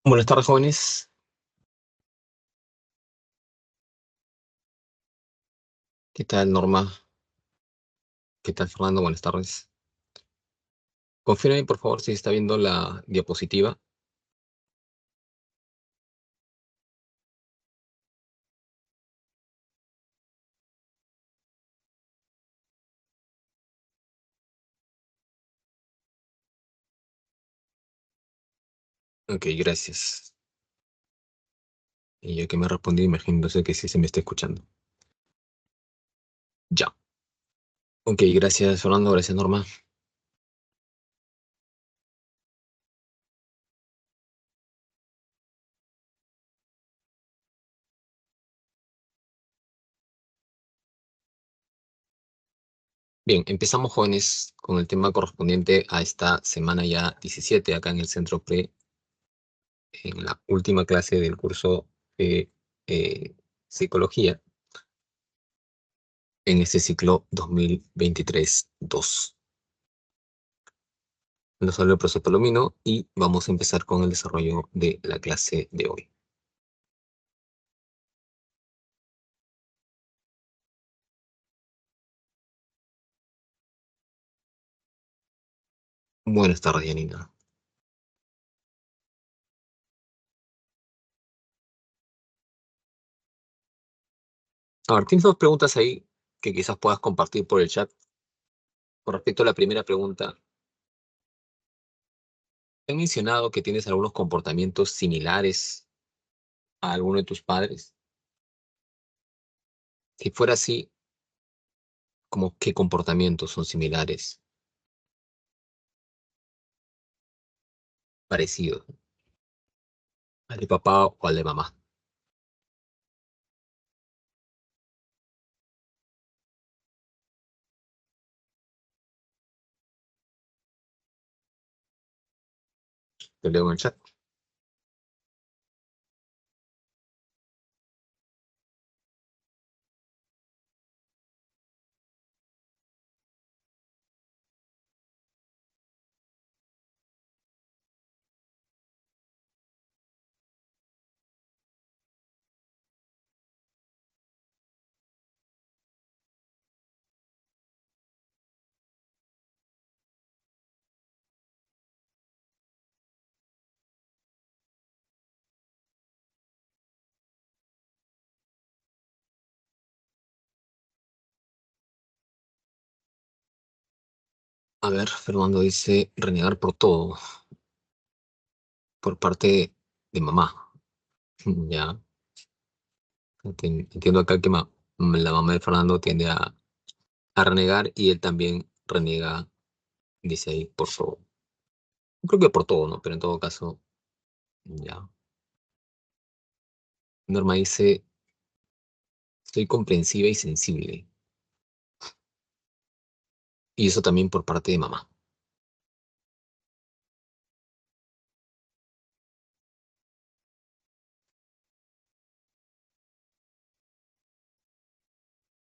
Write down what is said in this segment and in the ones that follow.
Buenas tardes, jóvenes. ¿Qué tal, Norma? ¿Qué tal, Fernando? Buenas tardes. Confírame, por favor, si está viendo la diapositiva. Ok, gracias. Y ya que me respondí, imagínose que sí se me está escuchando. Ya. Ok, gracias, Fernando. Gracias, Norma. Bien, empezamos, jóvenes, con el tema correspondiente a esta semana ya 17, acá en el Centro Pre, en la última clase del curso de Psicología, en este ciclo 2023-2. Nos habla el profesor Palomino y vamos a empezar con el desarrollo de la clase de hoy. Buenas tardes, Janina. A ver, tienes dos preguntas ahí que quizás puedas compartir por el chat. Con respecto a la primera pregunta, ¿te han mencionado que tienes algunos comportamientos similares a alguno de tus padres? Si fuera así, ¿cómo qué comportamientos son similares, parecidos, al de papá o al de mamá? Te leo en el chat. A ver, Fernando dice renegar por todo, por parte de mamá. Ya, entiendo acá que la mamá de Fernando tiende a renegar y él también reniega, dice ahí, por todo. Creo que por todo, ¿no? Pero en todo caso, ya. Norma dice, soy comprensiva y sensible. Y eso también por parte de mamá.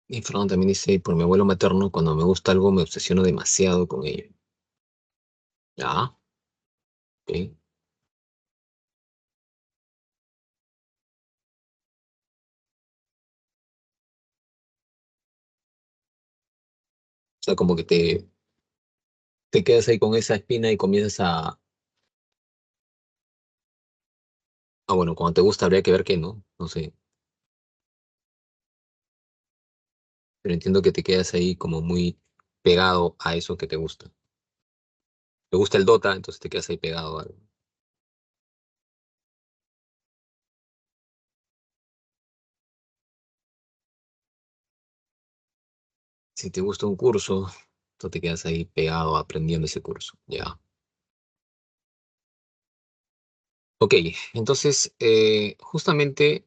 Y Fernando también dice, por mi abuelo materno, cuando me gusta algo me obsesiono demasiado con ello. Ya, ok. O sea, como que te quedas ahí con esa espina y comienzas bueno, cuando te gusta habría que ver qué, ¿no? No sé, pero entiendo que te quedas ahí como muy pegado a eso que te gusta. Te gusta el Dota, entonces te quedas ahí pegado a algo. Si te gusta un curso, tú te quedas ahí pegado aprendiendo ese curso. Ya. Ok, entonces, justamente,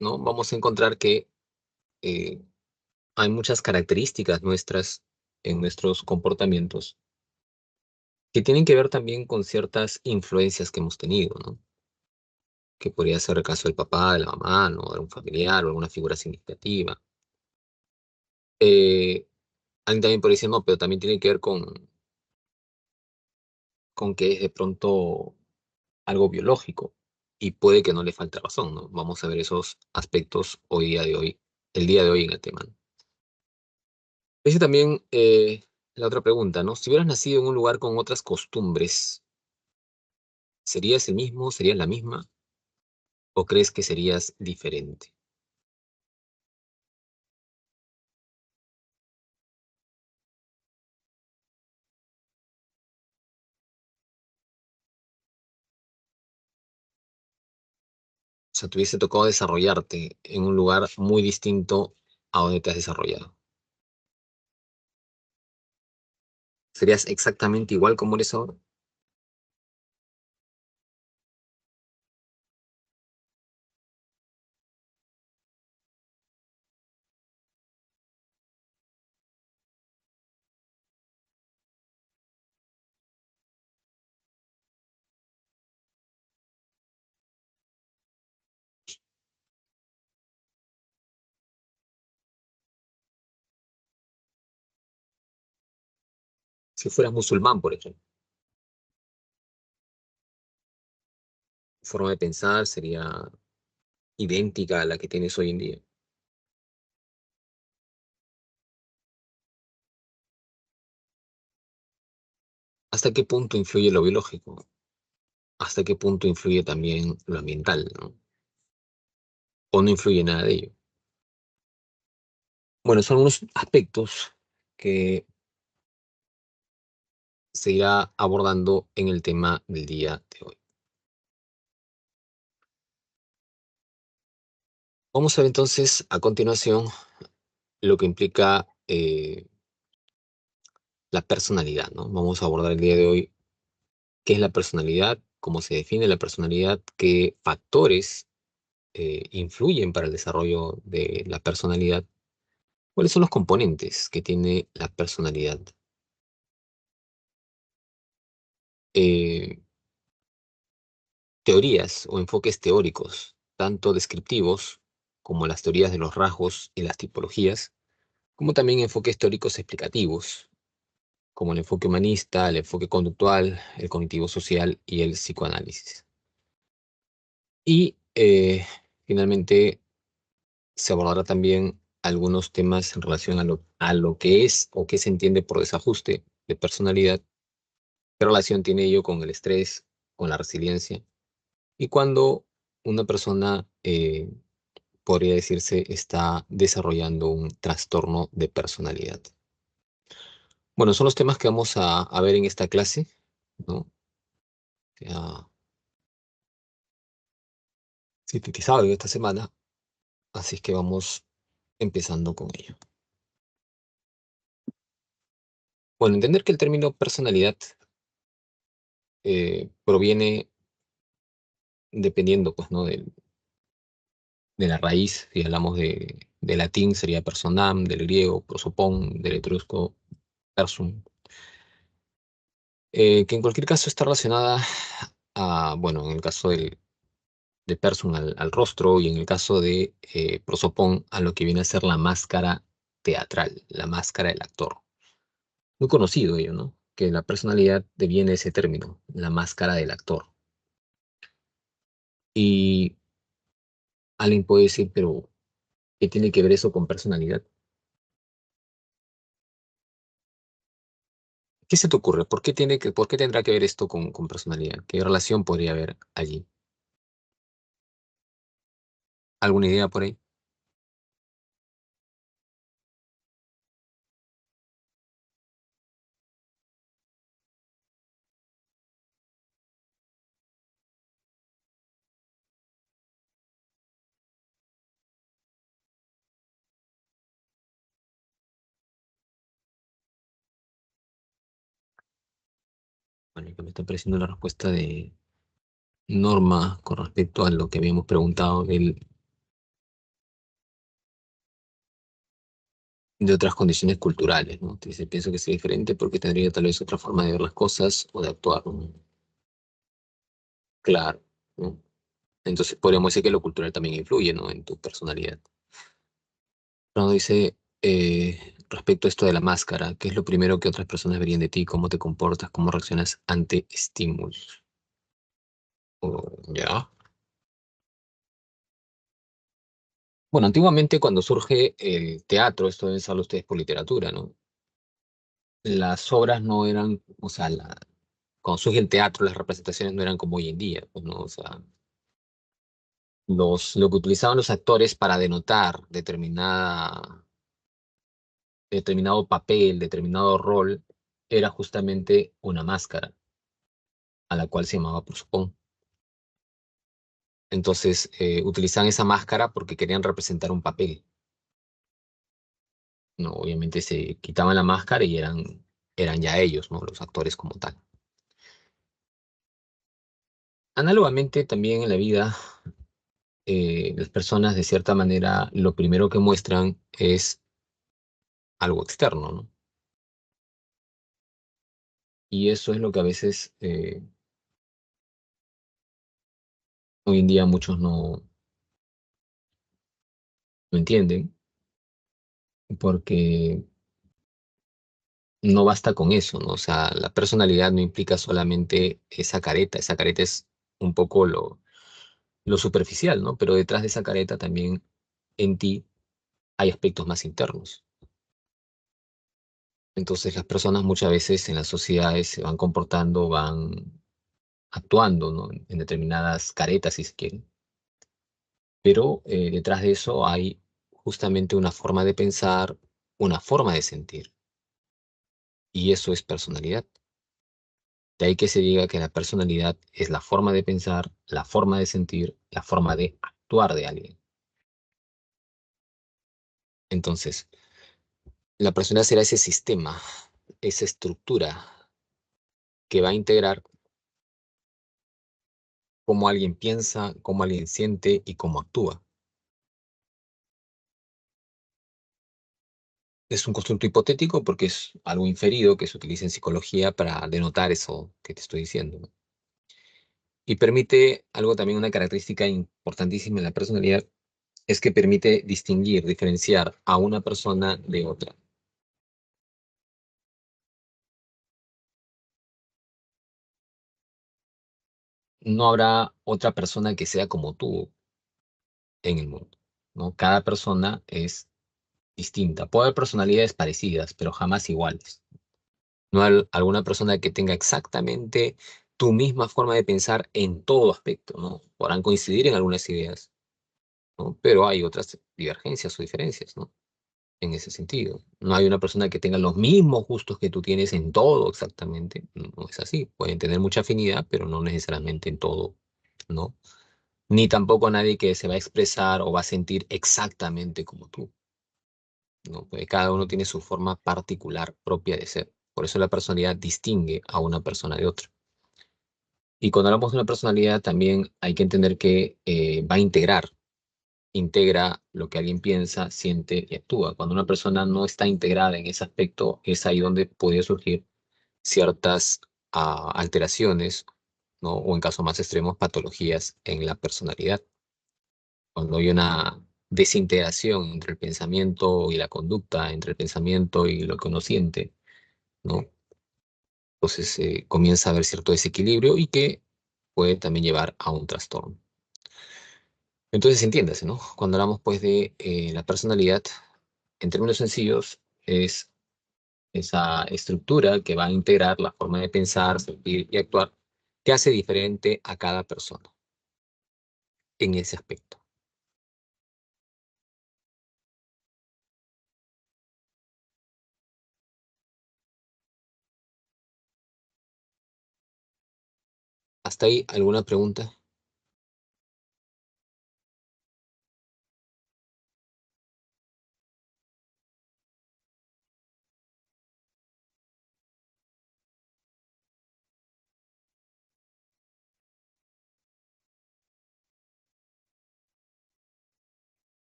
¿no? Vamos a encontrar que eh, hay muchas características nuestras en nuestros comportamientos que tienen que ver también con ciertas influencias que hemos tenido, ¿no? Que podría ser el caso del papá, de la mamá, ¿no? De un familiar o alguna figura significativa. Eh, Alguien también podría decir, no, pero también tiene que ver con que es de pronto algo biológico y puede que no le falte razón, ¿no? Vamos a ver esos aspectos hoy día de hoy, el día de hoy en el tema, ¿no? Dice también la otra pregunta, ¿no? Si hubieras nacido en un lugar con otras costumbres, ¿serías el mismo? ¿Serías la misma? ¿O crees que serías diferente? O sea, te hubiese tocado desarrollarte en un lugar muy distinto a donde te has desarrollado. ¿Serías exactamente igual como eres ahora? Si fueras musulmán, por ejemplo, tu forma de pensar sería idéntica a la que tienes hoy en día. ¿Hasta qué punto influye lo biológico? ¿Hasta qué punto influye también lo ambiental, ¿no? ¿O no influye nada de ello? Bueno, son unos aspectos que se irá abordando en el tema del día de hoy. Vamos a ver entonces a continuación lo que implica la personalidad, ¿no? Vamos a abordar el día de hoy qué es la personalidad, cómo se define la personalidad, qué factores influyen para el desarrollo de la personalidad, cuáles son los componentes que tiene la personalidad. Eh, Teorías o enfoques teóricos, tanto descriptivos como las teorías de los rasgos y las tipologías, como también enfoques teóricos explicativos, como el enfoque humanista, el enfoque conductual, el cognitivo social y el psicoanálisis. Y finalmente se abordará también algunos temas en relación a lo que es o qué se entiende por desajuste de personalidad, qué relación tiene ello con el estrés, con la resiliencia, y cuando una persona podría decirse, está desarrollando un trastorno de personalidad. Bueno, son los temas que vamos a ver en esta clase, ¿no? Que ha sintetizado en esta semana, así es que vamos empezando con ello. Bueno, entender que el término personalidad proviene dependiendo, pues, ¿no? De la raíz, si hablamos de latín sería personam, del griego prosopon, del etrusco persum, que en cualquier caso está relacionada a, bueno, en el caso de Persson al rostro y en el caso de Prosopón a lo que viene a ser la máscara teatral, la máscara del actor. Muy conocido ello, ¿no? Que la personalidad deviene de ese término, la máscara del actor. Y alguien puede decir, pero ¿qué tiene que ver eso con personalidad? ¿Qué se te ocurre? ¿Por qué tendrá que ver esto con personalidad? ¿Qué relación podría haber allí? ¿Alguna idea por ahí? Bueno, que me está apareciendo la respuesta de Norma con respecto a lo que habíamos preguntado de otras condiciones culturales, ¿no? Dice, pienso que sería diferente porque tendría tal vez otra forma de ver las cosas o de actuar, ¿no? Claro, ¿no? Entonces podríamos decir que lo cultural también influye, ¿no? En tu personalidad. Pero dice, respecto a esto de la máscara, ¿qué es lo primero que otras personas verían de ti? ¿Cómo te comportas? ¿Cómo reaccionas ante estímulos? Ya. Bueno, antiguamente cuando surge el teatro, esto deben saberlo ustedes por literatura, ¿no? Las obras no eran, o sea, cuando surge el teatro, las representaciones no eran como hoy en día, pues, ¿no? O sea, lo que utilizaban los actores para denotar determinado papel, determinado rol, era justamente una máscara, a la cual se llamaba prosopón. Entonces, utilizaban esa máscara porque querían representar un papel, ¿no? Obviamente se quitaban la máscara y eran ya ellos, ¿no? Los actores como tal. Análogamente, también en la vida, las personas, de cierta manera, lo primero que muestran es algo externo, ¿no? Y eso es lo que a veces, hoy en día muchos no entienden, porque no basta con eso, ¿no? O sea, la personalidad no implica solamente esa careta es un poco lo superficial, ¿no? Pero detrás de esa careta también en ti hay aspectos más internos. Entonces las personas muchas veces en las sociedades se van comportando, van actuando, ¿no? En determinadas caretas, si se quiere. Pero detrás de eso hay justamente una forma de pensar, una forma de sentir, y eso es personalidad. De ahí que se diga que la personalidad es la forma de pensar, la forma de sentir, la forma de actuar de alguien. Entonces, la personalidad será ese sistema, esa estructura que va a integrar cómo alguien piensa, cómo alguien siente y cómo actúa. Es un constructo hipotético porque es algo inferido que se utiliza en psicología para denotar eso que te estoy diciendo, ¿no? Y permite algo también, una característica importantísima en la personalidad, es que permite distinguir, diferenciar a una persona de otra. No habrá otra persona que sea como tú en el mundo, ¿no? Cada persona es distinta. Puede haber personalidades parecidas, pero jamás iguales. No hay alguna persona que tenga exactamente tu misma forma de pensar en todo aspecto, ¿no? Podrán coincidir en algunas ideas, ¿no? Pero hay otras divergencias o diferencias, ¿no? En ese sentido. No hay una persona que tenga los mismos gustos que tú tienes en todo exactamente. No es así. Pueden tener mucha afinidad, pero no necesariamente en todo, ¿no? Ni tampoco nadie que se va a expresar o va a sentir exactamente como tú, ¿no? Porque cada uno tiene su forma particular propia de ser. Por eso la personalidad distingue a una persona de otra. Y cuando hablamos de una personalidad, también hay que entender que va a integra lo que alguien piensa, siente y actúa. Cuando una persona no está integrada en ese aspecto, es ahí donde puede surgir ciertas alteraciones, ¿no? O en casos más extremos, patologías en la personalidad. Cuando hay una desintegración entre el pensamiento y la conducta, entre el pensamiento y lo que uno siente, ¿no? Entonces comienza a haber cierto desequilibrio y que puede también llevar a un trastorno. Entonces entiéndase, ¿no? Cuando hablamos pues de la personalidad, en términos sencillos, es esa estructura que va a integrar la forma de pensar, sentir y actuar que hace diferente a cada persona en ese aspecto. ¿Hasta ahí alguna pregunta?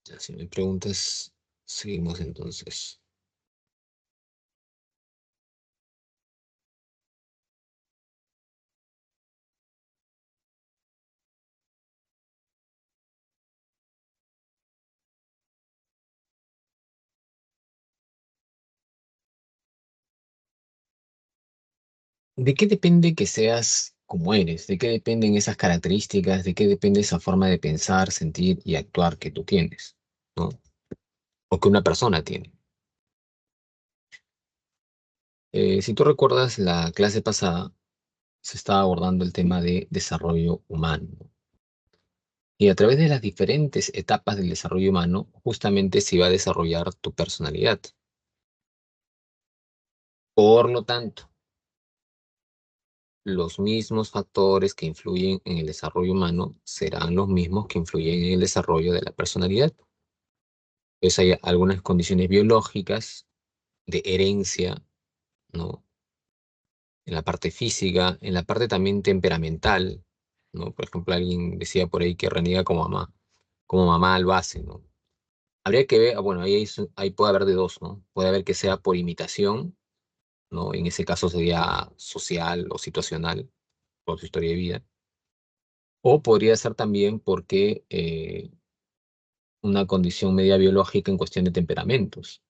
Ya, si no hay preguntas, seguimos entonces. ¿De qué depende que seas como eres? ¿De qué dependen esas características? ¿De qué depende esa forma de pensar, sentir y actuar que tú tienes? ¿No? O que una persona tiene. Si tú recuerdas la clase pasada, se estaba abordando el tema de desarrollo humano, ¿no? Y a través de las diferentes etapas del desarrollo humano, justamente se va a desarrollar tu personalidad. Por lo tanto, los mismos factores que influyen en el desarrollo humano serán los mismos que influyen en el desarrollo de la personalidad. Pues hay algunas condiciones biológicas de herencia, ¿no? En la parte física, en la parte también temperamental, ¿no? Por ejemplo, alguien decía por ahí que reniega como mamá lo hace, ¿no? Habría que ver, bueno, ahí puede haber de dos, ¿no? Puede haber que sea por imitación, ¿no? En ese caso sería social o situacional, por su historia de vida. O podría ser también porque una condición media biológica en cuestión de temperamentos.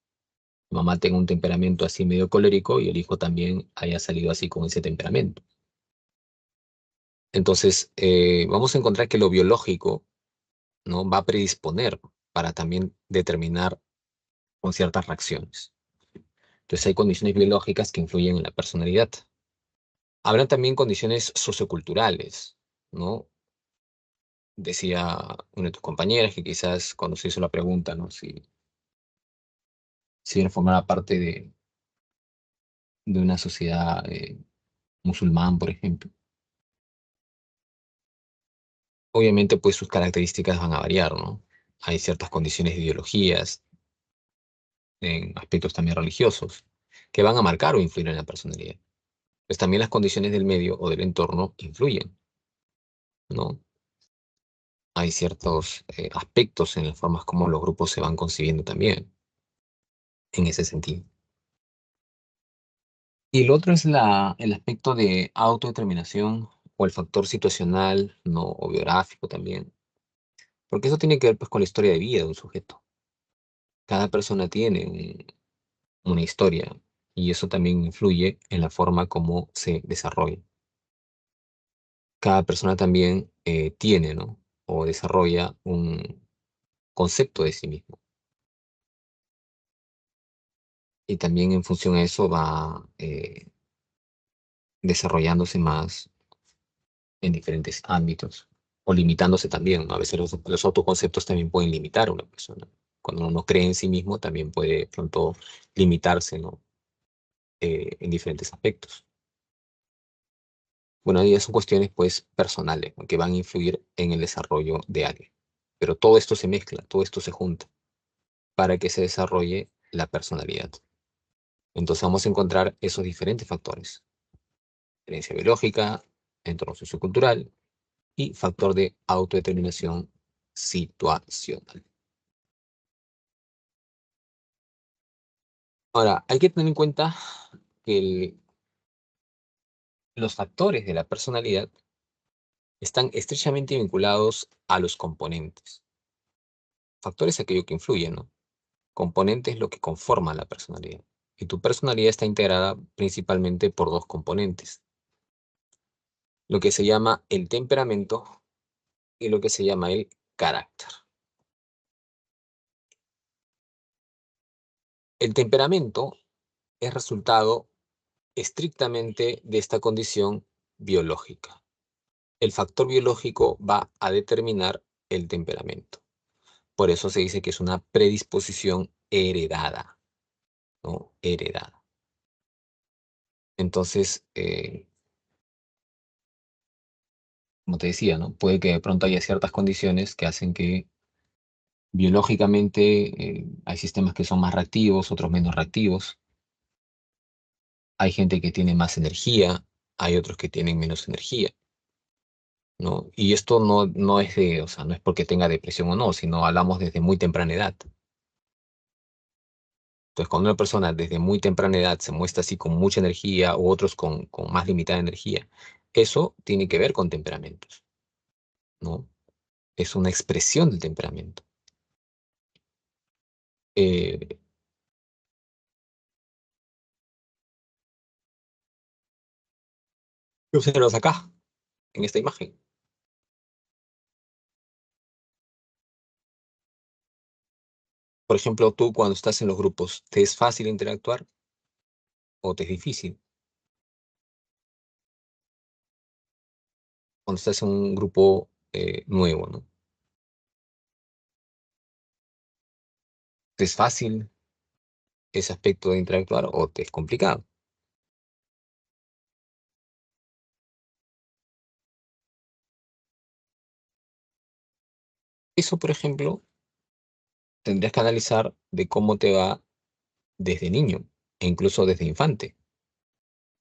Mamá tenga un temperamento así medio colérico y el hijo también haya salido así con ese temperamento. Entonces, vamos a encontrar que lo biológico, ¿no? Va a predisponer para también determinar con ciertas reacciones. Entonces, hay condiciones biológicas que influyen en la personalidad. Habrá también condiciones socioculturales, ¿no? Decía una de tus compañeras que quizás cuando se hizo la pregunta, ¿no? Si él formara parte de una sociedad musulmán, por ejemplo. Obviamente, pues sus características van a variar, ¿no? Hay ciertas condiciones de ideologías, en aspectos también religiosos, que van a marcar o influir en la personalidad. Pues también las condiciones del medio o del entorno influyen, ¿no? Hay ciertos aspectos en las formas como los grupos se van concibiendo también, en ese sentido. Y el otro es el aspecto de autodeterminación o el factor situacional, ¿no? O biográfico también, porque eso tiene que ver pues con la historia de vida de un sujeto. Cada persona tiene una historia y eso también influye en la forma como se desarrolla. Cada persona también tiene, ¿no? O desarrolla un concepto de sí mismo. Y también en función a eso va desarrollándose más en diferentes ámbitos o limitándose también, ¿no? A veces los autoconceptos también pueden limitar a una persona. Cuando uno no cree en sí mismo, también puede de pronto limitarse, ¿no? En diferentes aspectos. Bueno, ya son cuestiones pues personales, ¿no? Que van a influir en el desarrollo de alguien. Pero todo esto se mezcla, todo esto se junta para que se desarrolle la personalidad. Entonces vamos a encontrar esos diferentes factores: herencia biológica, entorno sociocultural y factor de autodeterminación situacional. Ahora, hay que tener en cuenta que los factores de la personalidad están estrechamente vinculados a los componentes. Factores es aquello que influye, ¿no? Componente es lo que conforma la personalidad. Y tu personalidad está integrada principalmente por dos componentes: lo que se llama el temperamento y lo que se llama el carácter. El temperamento es resultado estrictamente de esta condición biológica. El factor biológico va a determinar el temperamento. Por eso se dice que es una predisposición heredada, ¿no? Heredada. Entonces, como te decía, ¿no? Puede que de pronto haya ciertas condiciones que hacen que biológicamente hay sistemas que son más reactivos, otros menos reactivos. Hay gente que tiene más energía, hay otros que tienen menos energía, ¿no? Y esto no es o sea, no es porque tenga depresión o no, sino hablamos desde muy temprana edad. Entonces, cuando una persona desde muy temprana edad se muestra así con mucha energía u otros con más limitada energía, eso tiene que ver con temperamentos, ¿no? Es una expresión del temperamento. Eh, Observas acá, en esta imagen. Por ejemplo, tú cuando estás en los grupos, ¿te es fácil interactuar o te es difícil? Cuando estás en un grupo nuevo, ¿no? ¿Te es fácil ese aspecto de interactuar o te es complicado? Eso, por ejemplo, tendrías que analizar de cómo te va desde niño e incluso desde infante,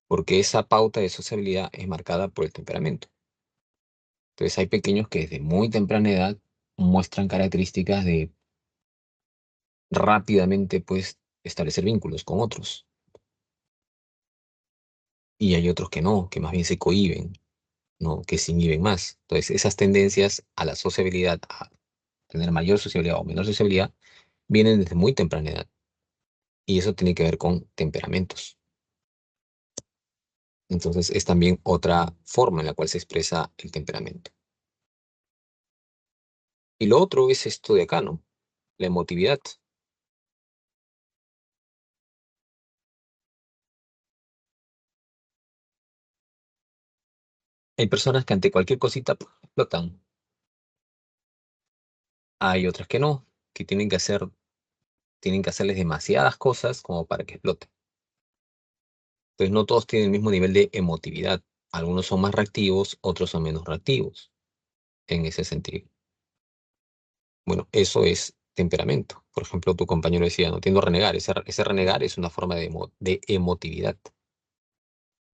porque esa pauta de sociabilidad es marcada por el temperamento. Entonces hay pequeños que desde muy temprana edad muestran características de rápidamente pues establecer vínculos con otros y hay otros que no, que más bien se cohíben, ¿no? Que se inhiben más. Entonces esas tendencias a la sociabilidad, a tener mayor sociabilidad o menor sociabilidad, vienen desde muy temprana edad y eso tiene que ver con temperamentos. Entonces es también otra forma en la cual se expresa el temperamento. Y lo otro es esto de acá, ¿no? La emotividad. Hay personas que ante cualquier cosita ¡pum! Explotan. Hay otras que no, que tienen que hacerles demasiadas cosas como para que exploten. Entonces no todos tienen el mismo nivel de emotividad. Algunos son más reactivos, otros son menos reactivos en ese sentido. Bueno, eso es temperamento. Por ejemplo, tu compañero decía, no tiendo a renegar. Ese renegar es una forma de emotividad,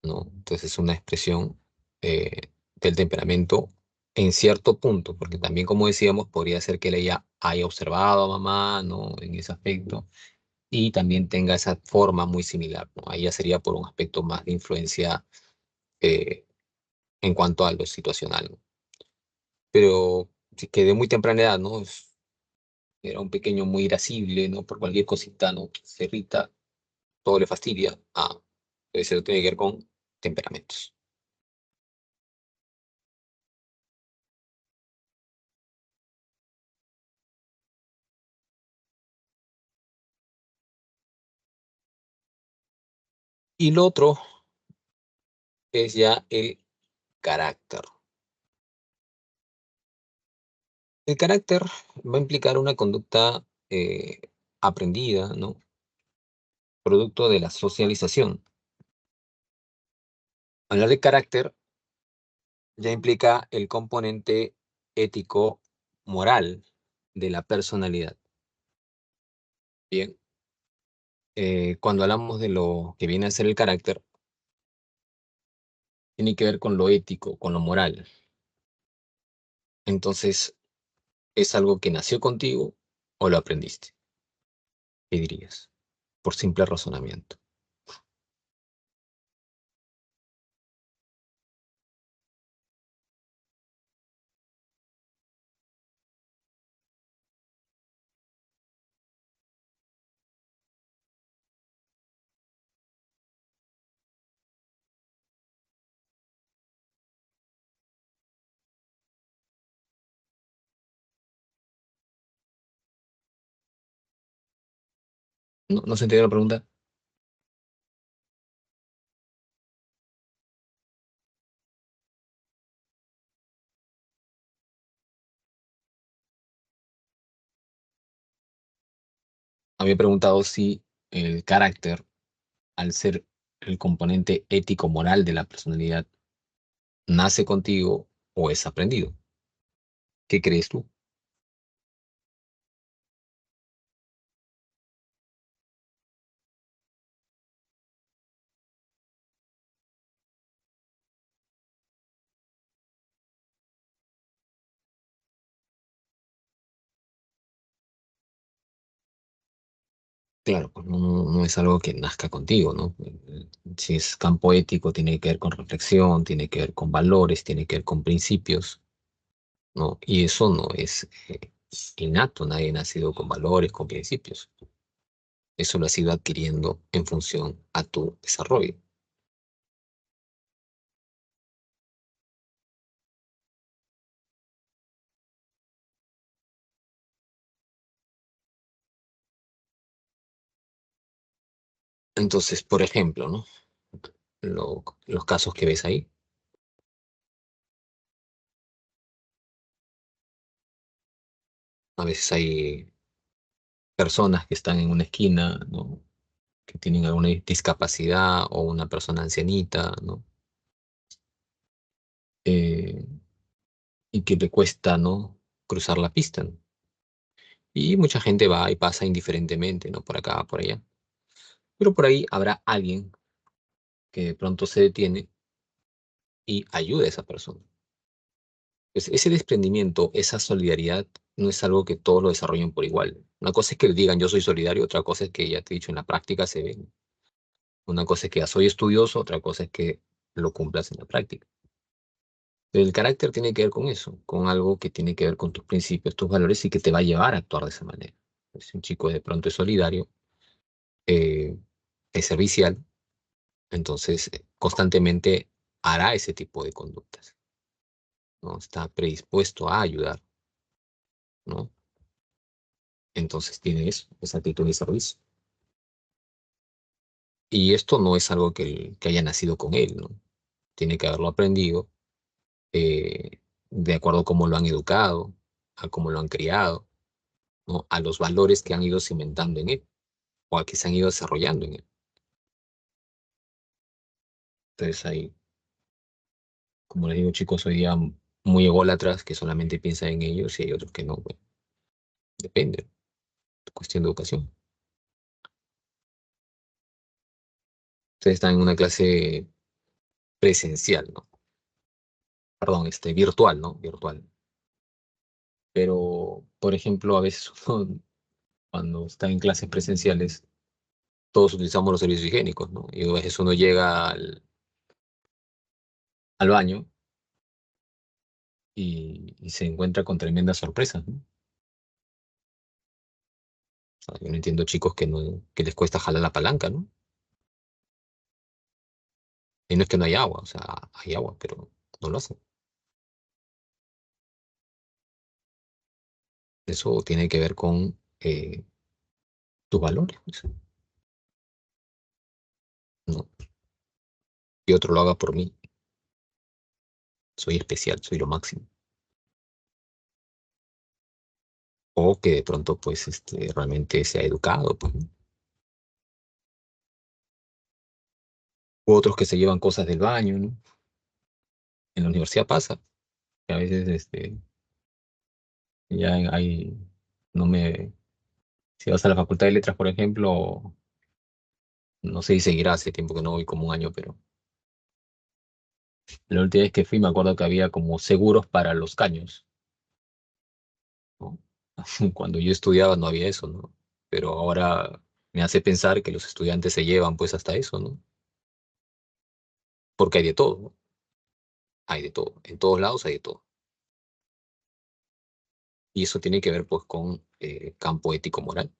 ¿no? Entonces es una expresión del temperamento en cierto punto, porque también, como decíamos, podría ser que él ella haya observado a mamá, ¿no? En ese aspecto, y también tenga esa forma muy similar, ¿no? Ahí ya sería por un aspecto más de influencia eh, en cuanto a lo situacional, ¿no? Pero sí que de muy temprana edad, ¿no? Era un pequeño muy irascible, ¿no? Por cualquier cosita, ¿no? Se irrita, todo le fastidia. Ah, eso tiene que ver con temperamentos. Y lo otro es ya el carácter. El carácter va a implicar una conducta aprendida, ¿no? Producto de la socialización. Hablar de carácter ya implica el componente ético moral de la personalidad. Bien, cuando hablamos de lo que viene a ser el carácter, tiene que ver con lo ético, con lo moral. Entonces, ¿es algo que nació contigo o lo aprendiste? ¿Qué dirías? Por simple razonamiento. ¿No, no se entendió la pregunta? Había preguntado si el carácter, al ser el componente ético-moral de la personalidad, nace contigo o es aprendido. ¿Qué crees tú? Claro, pues no es algo que nazca contigo, ¿no? Si es campo ético, tiene que ver con reflexión, tiene que ver con valores, tiene que ver con principios, ¿no? Y eso no es innato, nadie ha nacido con valores, con principios. Eso lo has ido adquiriendo en función a tu desarrollo. Entonces, por ejemplo, ¿no? Los casos que ves ahí, a veces hay personas que están en una esquina, ¿no? Que tienen alguna discapacidad o una persona ancianita, ¿no? Eh, y que le cuesta, ¿no? Cruzar la pista, ¿no? Y mucha gente va y pasa indiferentemente, ¿no? Por acá, por allá. Pero por ahí habrá alguien que de pronto se detiene y ayuda a esa persona. Pues ese desprendimiento, esa solidaridad, no es algo que todos lo desarrollen por igual. Una cosa es que le digan yo soy solidario, otra cosa es que ya te he dicho en la práctica se ve. Una cosa es que soy estudioso, otra cosa es que lo cumplas en la práctica. El carácter tiene que ver con eso, con algo que tiene que ver con tus principios, tus valores y que te va a llevar a actuar de esa manera. Si un chico de pronto es solidario, eh, es servicial, entonces constantemente hará ese tipo de conductas, ¿no? Está predispuesto a ayudar, ¿no? Entonces tiene eso, esa actitud de servicio. Y esto no es algo que haya nacido con él, ¿no? Tiene que haberlo aprendido de acuerdo a cómo lo han educado, a cómo lo han criado, ¿no? A los valores que han ido cimentando en él o a que se han ido desarrollando en él. Entonces hay, como les digo, chicos, hoy día muy ególatras que solamente piensan en ellos y hay otros que no. Bueno, depende, cuestión de educación. Ustedes están en una clase presencial, ¿no? Perdón, virtual, ¿no? Virtual. Pero, por ejemplo, a veces uno, cuando está en clases presenciales, todos utilizamos los servicios higiénicos, ¿no? Y a veces uno llega al baño y se encuentra con tremendas sorpresas, ¿no? O sea, yo no entiendo chicos que les cuesta jalar la palanca, ¿no? Y no es que no hay agua, o sea, hay agua, pero no lo hacen. Eso tiene que ver con tus valores, pues, ¿no? Que otro lo haga por mí. Soy especial, soy lo máximo. O que de pronto, pues, realmente sea educado, pues, ¿no? U otros que se llevan cosas del baño, ¿no? En la universidad pasa, que a veces, ya hay, no me, si vas a la Facultad de Letras, por ejemplo, no sé si seguirá, hace tiempo que no voy, como un año, pero la última vez que fui me acuerdo que había como seguros para los caños, ¿no? Cuando yo estudiaba no había eso, ¿no? Pero ahora me hace pensar que los estudiantes se llevan pues hasta eso, ¿no? Porque hay de todo, ¿no? Hay de todo, en todos lados hay de todo. Y eso tiene que ver pues con campo ético-moral.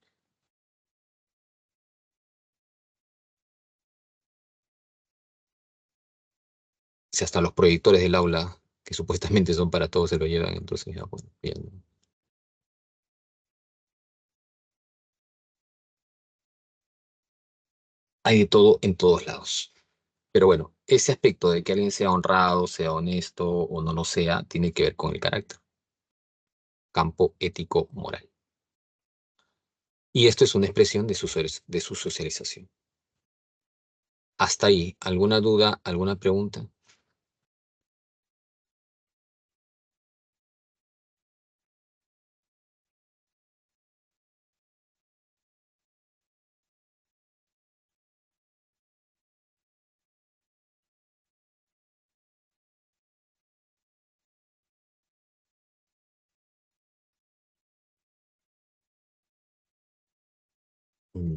Si hasta los proyectores del aula, que supuestamente son para todos, se lo llevan, entonces ya, bueno, ya no. Hay de todo en todos lados. Pero bueno, ese aspecto de que alguien sea honrado, sea honesto o no lo sea, tiene que ver con el carácter, campo ético-moral. Y esto es una expresión de su socialización. Hasta ahí, ¿alguna duda, alguna pregunta?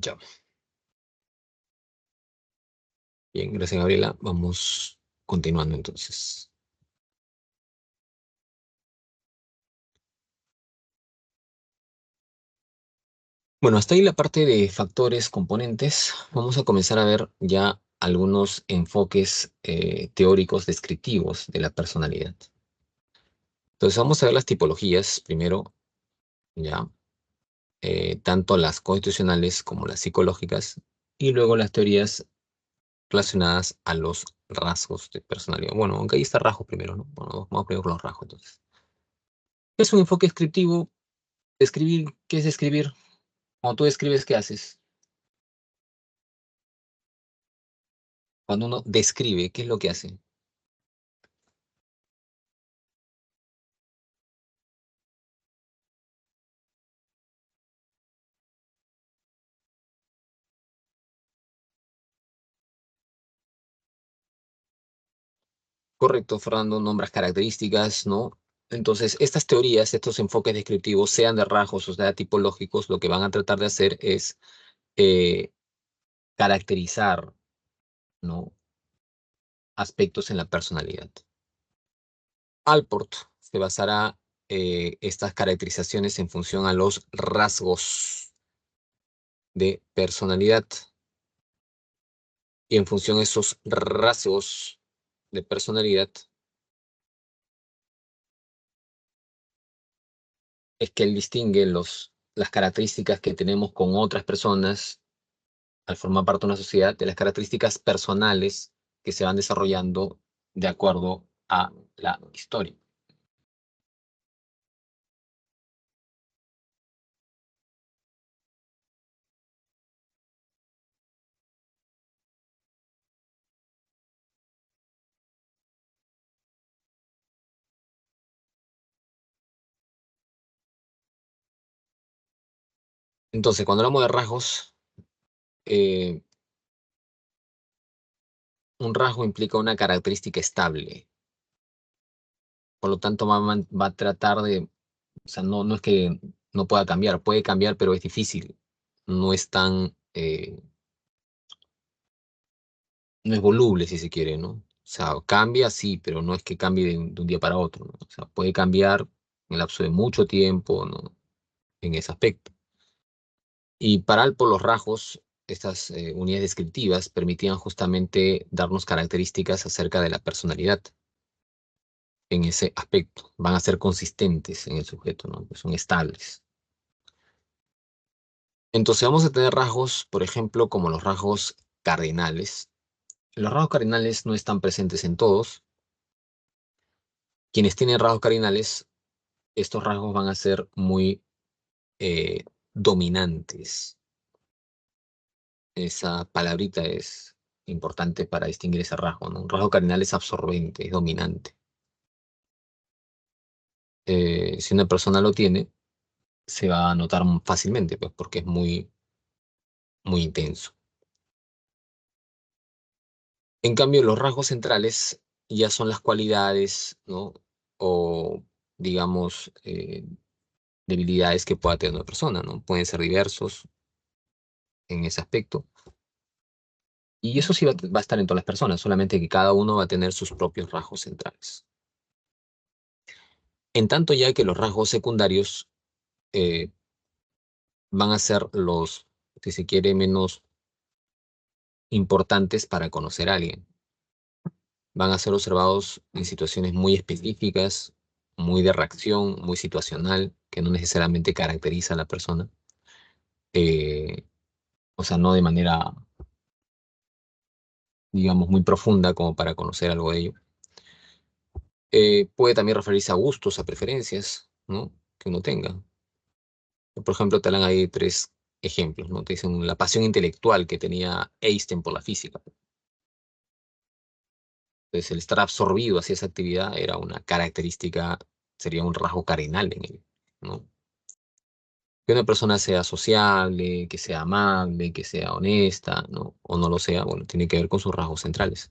Ya. Bien, gracias, Gabriela. Vamos continuando entonces. Bueno, hasta ahí la parte de factores, componentes. Vamos a comenzar a ver ya algunos enfoques teóricos descriptivos de la personalidad. Entonces vamos a ver las tipologías primero, ya, tanto las constitucionales como las psicológicas, y luego las teorías relacionadas a los rasgos de personalidad. Bueno, aunque ahí está rasgos primero, ¿no? Bueno, vamos primero con los rasgos entonces. Es un enfoque descriptivo. Escribir, ¿qué es escribir? Cuando tú escribes, ¿qué haces? Cuando uno describe, ¿qué es lo que hace? Correcto, Fernando, nombras características, ¿no? Entonces, estas teorías, estos enfoques descriptivos, sean de rasgos o sea tipológicos, lo que van a tratar de hacer es eh, caracterizar, ¿no? Aspectos en la personalidad. Alport se basará estas caracterizaciones en función a los rasgos de personalidad y en función a esos rasgos de personalidad es que él distingue las características que tenemos con otras personas al formar parte de una sociedad de las características personales que se van desarrollando de acuerdo a la historia. Entonces, cuando hablamos de rasgos, eh, un rasgo implica una característica estable. Por lo tanto, va a tratar de, o sea, no es que no pueda cambiar, puede cambiar, pero es difícil. No es tan, no es voluble, si se quiere, ¿no? O sea, cambia, sí, pero no es que cambie de un día para otro, ¿no? O sea, puede cambiar en el lapso de mucho tiempo, ¿no? En ese aspecto. Y para Alpo, los rasgos, estas unidades descriptivas, permitían justamente darnos características acerca de la personalidad en ese aspecto. Van a ser consistentes en el sujeto, ¿no? Son estables. Entonces vamos a tener rasgos, por ejemplo, como los rasgos cardinales. Los rasgos cardinales no están presentes en todos. Quienes tienen rasgos cardinales, estos rasgos van a ser muy eh, dominantes. Esa palabrita es importante para distinguir ese rasgo, ¿no? Un rasgo cardinal es absorbente, es dominante. Si una persona lo tiene, se va a notar fácilmente, pues, porque es muy, muy intenso. En cambio, los rasgos centrales ya son las cualidades, ¿no? O, digamos, debilidades que pueda tener una persona, ¿no? Pueden ser diversos en ese aspecto. Y eso sí va a estar en todas las personas, solamente que cada uno va a tener sus propios rasgos centrales. En tanto ya que los rasgos secundarios eh, van a ser los, si se quiere, menos importantes para conocer a alguien. Van a ser observados en situaciones muy específicas, muy de reacción, muy situacional, que no necesariamente caracteriza a la persona. Eh, o sea, no de manera, digamos, muy profunda como para conocer algo de ello. Puede también referirse a gustos, a preferencias, ¿no? Que uno tenga. Por ejemplo, te dan ahí tres ejemplos, ¿no? Te dicen la pasión intelectual que tenía Einstein por la física. Entonces, el estar absorbido hacia esa actividad era una característica, sería un rasgo cardinal en él, ¿no? Que una persona sea sociable, que sea amable, que sea honesta, ¿no? O no lo sea, bueno, tiene que ver con sus rasgos centrales.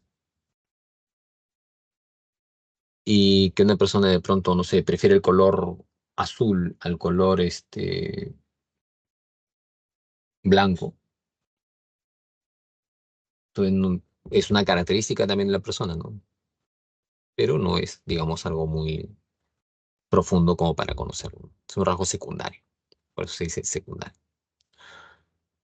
Y que una persona de pronto, no sé, prefiere el color azul al color blanco. Entonces, es una característica también de la persona, ¿no? Pero no es, digamos, algo muy profundo como para conocerlo. Es un rasgo secundario, por eso se dice secundario.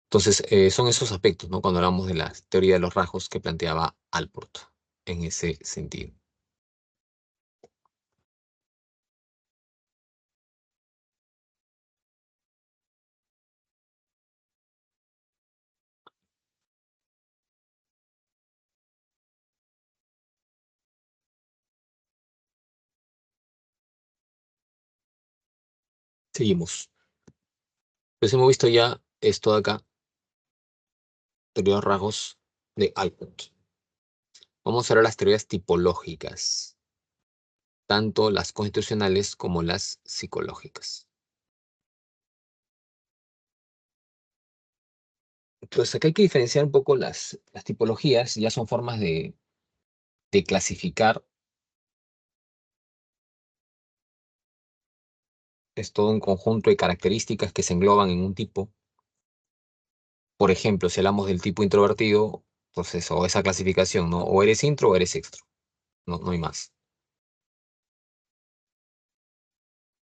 Entonces, son esos aspectos, ¿no? Cuando hablamos de la teoría de los rasgos que planteaba Alport en ese sentido. Seguimos. Pues hemos visto ya esto de acá, teoría de rasgos de Alport. Vamos a ver las teorías tipológicas, tanto las constitucionales como las psicológicas. Entonces, acá hay que diferenciar un poco las tipologías, ya son formas de clasificar, es todo un conjunto de características que se engloban en un tipo. Por ejemplo, si hablamos del tipo introvertido, pues eso, esa clasificación, ¿no? O eres intro o eres extro, no, no hay más.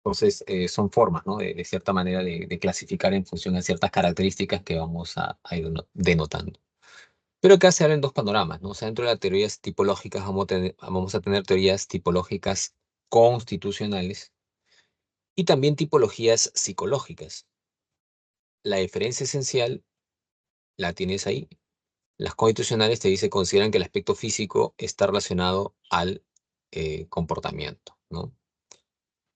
Entonces, son formas, ¿no? De cierta manera de clasificar en función a ciertas características que vamos a ir denotando. Pero acá se abren dos panoramas, ¿no? O sea, dentro de las teorías tipológicas vamos a tener teorías tipológicas constitucionales y también tipologías psicológicas. La diferencia esencial la tienes ahí. Las constitucionales te dice, consideran que el aspecto físico está relacionado al comportamiento, ¿no?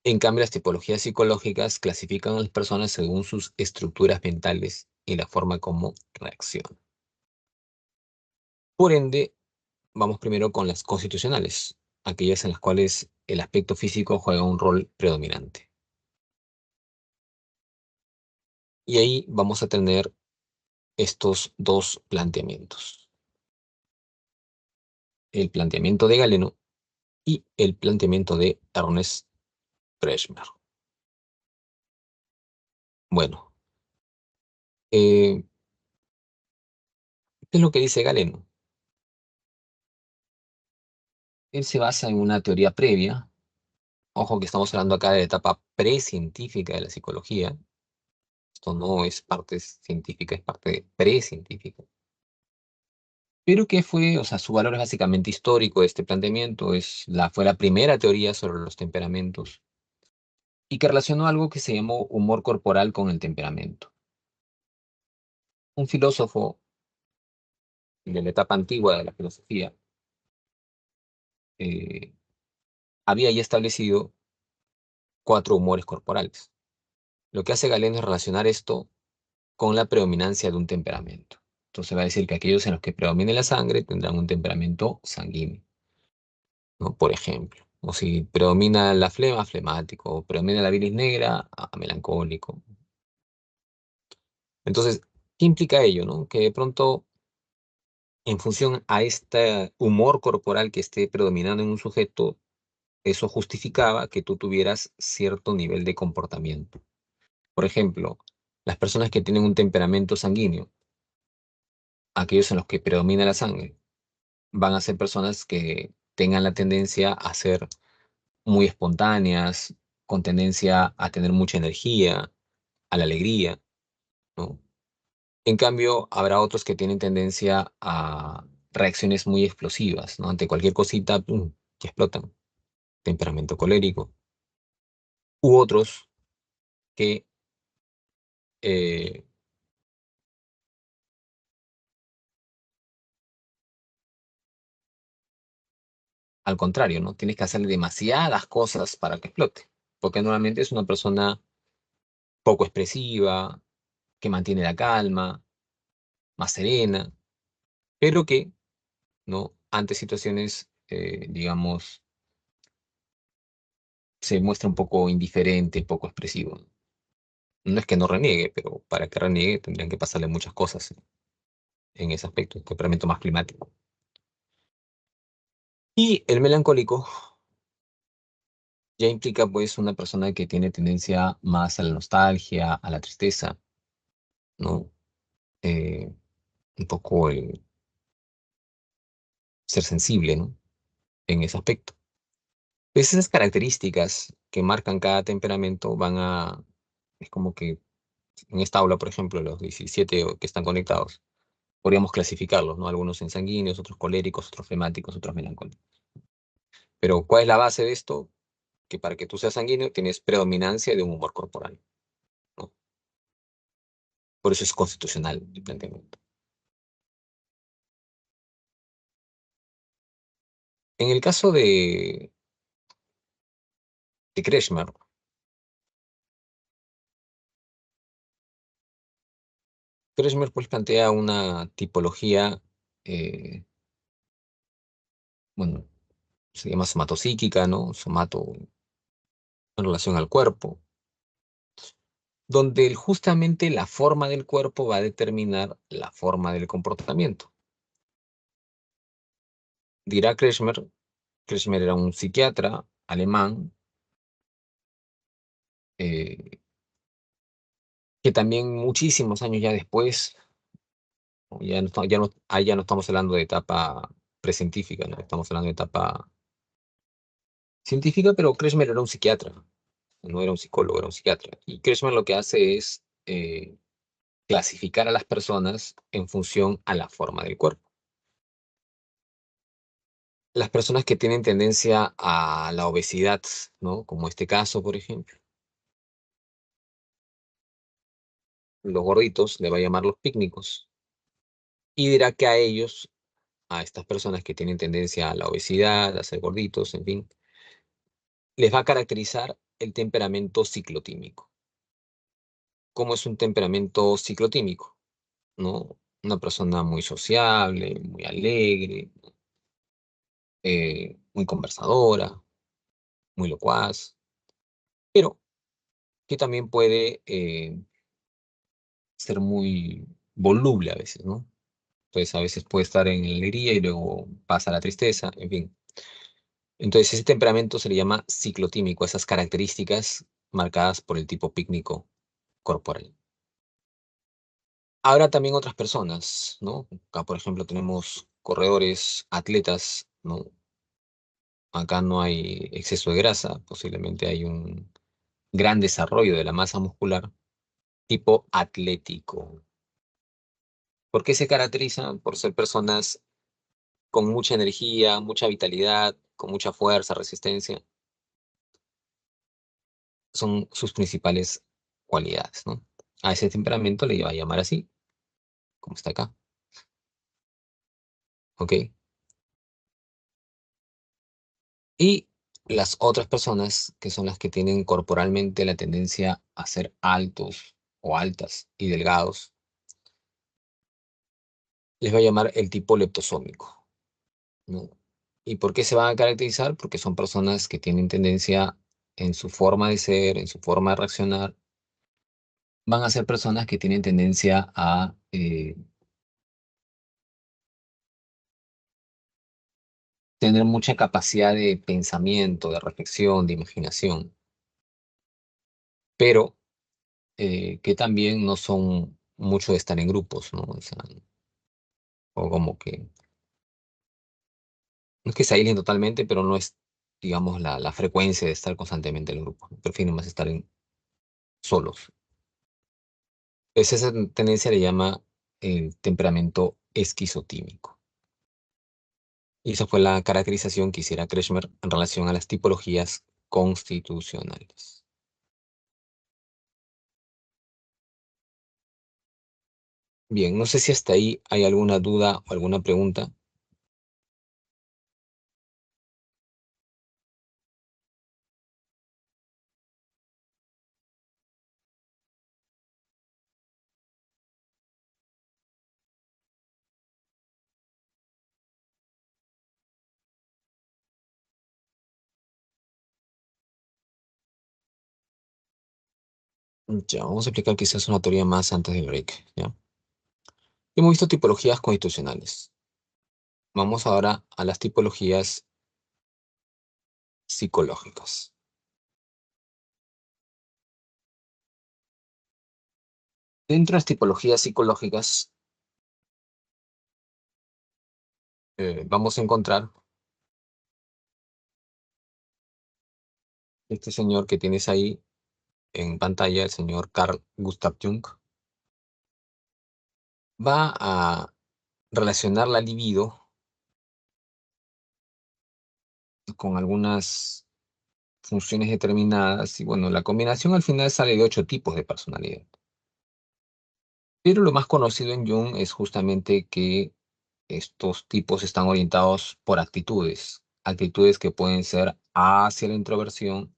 En cambio, las tipologías psicológicas clasifican a las personas según sus estructuras mentales y la forma como reaccionan. Por ende, vamos primero con las constitucionales, aquellas en las cuales el aspecto físico juega un rol predominante. Y ahí vamos a tener estos dos planteamientos, el planteamiento de Galeno y el planteamiento de Ernest Kretschmer. Bueno, ¿qué es lo que dice Galeno? Él se basa en una teoría previa. Ojo que estamos hablando acá de la etapa precientífica de la psicología. Esto no es parte científica, es parte precientífica. Pero que fue, o sea, su valor es básicamente histórico de este planteamiento, fue la primera teoría sobre los temperamentos y que relacionó algo que se llamó humor corporal con el temperamento. Un filósofo de la etapa antigua de la filosofía eh, había ya establecido cuatro humores corporales. Lo que hace Galeno es relacionar esto con la predominancia de un temperamento. Entonces va a decir que aquellos en los que predomine la sangre tendrán un temperamento sanguíneo, ¿no? Por ejemplo. O si predomina la flema, flemático. O predomina la bilis negra, melancólico. Entonces, ¿qué implica ello, no? Que de pronto, en función a este humor corporal que esté predominando en un sujeto, eso justificaba que tú tuvieras cierto nivel de comportamiento. Por ejemplo, las personas que tienen un temperamento sanguíneo, aquellos en los que predomina la sangre, van a ser personas que tengan la tendencia a ser muy espontáneas, con tendencia a tener mucha energía, a la alegría, ¿no? En cambio, habrá otros que tienen tendencia a reacciones muy explosivas, ¿no? Ante cualquier cosita, ¡pum!, que explotan. Temperamento colérico. U otros que, eh, al contrario, ¿no? Tienes que hacerle demasiadas cosas para que explote. Porque normalmente es una persona poco expresiva, que mantiene la calma, más serena, pero que, ¿no? Ante situaciones, digamos, se muestra un poco indiferente, poco expresivo. No es que no reniegue, pero para que reniegue tendrían que pasarle muchas cosas en ese aspecto, un temperamento más climático. Y el melancólico ya implica pues una persona que tiene tendencia más a la nostalgia, a la tristeza, ¿no? Eh, un poco el ser sensible, ¿no? En ese aspecto. Pues esas características que marcan cada temperamento es como que en esta aula, por ejemplo, los 17 que están conectados, podríamos clasificarlos, ¿no? Algunos en sanguíneos, otros coléricos, otros flemáticos, otros melancólicos. Pero ¿cuál es la base de esto? Que para que tú seas sanguíneo tienes predominancia de un humor corporal, ¿no? Por eso es constitucional el planteamiento. En el caso de Kretschmer, Kretschmer pues plantea una tipología, eh, bueno, se llama somatopsíquica, ¿no? Somato en relación al cuerpo, donde justamente la forma del cuerpo va a determinar la forma del comportamiento. Dirá Kretschmer, Kretschmer era un psiquiatra alemán, eh, que también muchísimos años ya después, ¿no? Ahí ya no estamos hablando de etapa precientífica, ¿no? Estamos hablando de etapa científica, pero Kretschmer era un psiquiatra, no era un psicólogo, era un psiquiatra. Y Kretschmer lo que hace es clasificar a las personas en función a la forma del cuerpo. Las personas que tienen tendencia a la obesidad, ¿no? Como este caso, por ejemplo, los gorditos, le va a llamar los pícnicos. Y dirá que a ellos, a estas personas que tienen tendencia a la obesidad, a ser gorditos, en fin, les va a caracterizar el temperamento ciclotímico. ¿Cómo es un temperamento ciclotímico? ¿No? Una persona muy sociable, muy alegre, muy conversadora, muy locuaz, pero que también puede ser muy voluble a veces, ¿no? Entonces a veces puede estar en la alegría y luego pasa a la tristeza, en fin. Entonces ese temperamento se le llama ciclotímico, esas características marcadas por el tipo pícnico corporal. Habrá también otras personas, ¿no? Acá, por ejemplo, tenemos corredores, atletas, ¿no? Acá no hay exceso de grasa, posiblemente hay un gran desarrollo de la masa muscular tipo atlético. ¿Por qué se caracterizan? Por ser personas con mucha energía, mucha vitalidad, con mucha fuerza, resistencia. Son sus principales cualidades, ¿no? A ese temperamento le iba a llamar así, como está acá, ¿ok? Y las otras personas, que son las que tienen corporalmente la tendencia a ser altos o altas y delgados, les va a llamar el tipo leptosómico, ¿no? ¿Y por qué se van a caracterizar? Porque son personas que tienen tendencia en su forma de ser, en su forma de reaccionar, van a ser personas que tienen tendencia a tener mucha capacidad de pensamiento, de reflexión, de imaginación, pero que también no son mucho de estar en grupos, ¿no? O sea, o como que, no es que se aíslen totalmente, pero no es, digamos, la frecuencia de estar constantemente en el grupo. Prefieren más estar solos. Esa tendencia le llama el temperamento esquizotímico. Y esa fue la caracterización que hiciera Kretschmer en relación a las tipologías constitucionales. Bien, no sé si hasta ahí hay alguna duda o alguna pregunta. Ya, vamos a explicar quizás una teoría más antes del break, ¿ya? Hemos visto tipologías constitucionales. Vamos ahora a las tipologías psicológicas. Dentro de las tipologías psicológicas, vamos a encontrar este señor que tienes ahí en pantalla, el señor Carl Gustav Jung, va a relacionar la libido con algunas funciones determinadas y bueno, la combinación al final sale de 8 tipos de personalidad. Pero lo más conocido en Jung es justamente que estos tipos están orientados por actitudes, actitudes que pueden ser hacia la introversión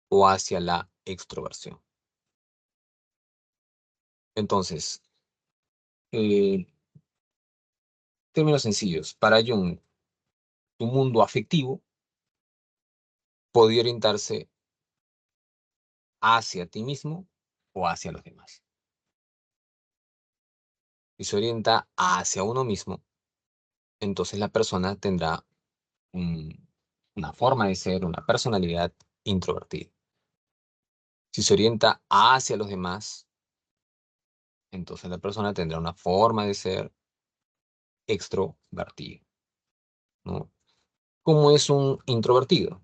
o hacia la extroversión. Entonces, Eh, Términos sencillos, para Jung, tu mundo afectivo podía orientarse hacia ti mismo o hacia los demás. Si se orienta hacia uno mismo, entonces la persona tendrá una forma de ser, una personalidad introvertida. Si se orienta hacia los demás, entonces la persona tendrá una forma de ser extrovertida, ¿no? ¿Cómo es un introvertido?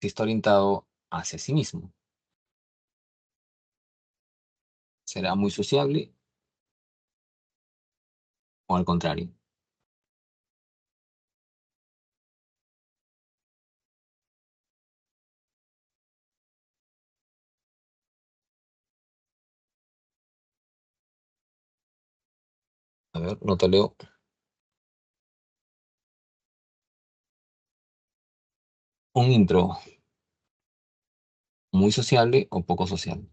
Si está orientado hacia sí mismo, será muy sociable o al contrario. A ver, no te leo. Un intro, muy sociable o poco sociable.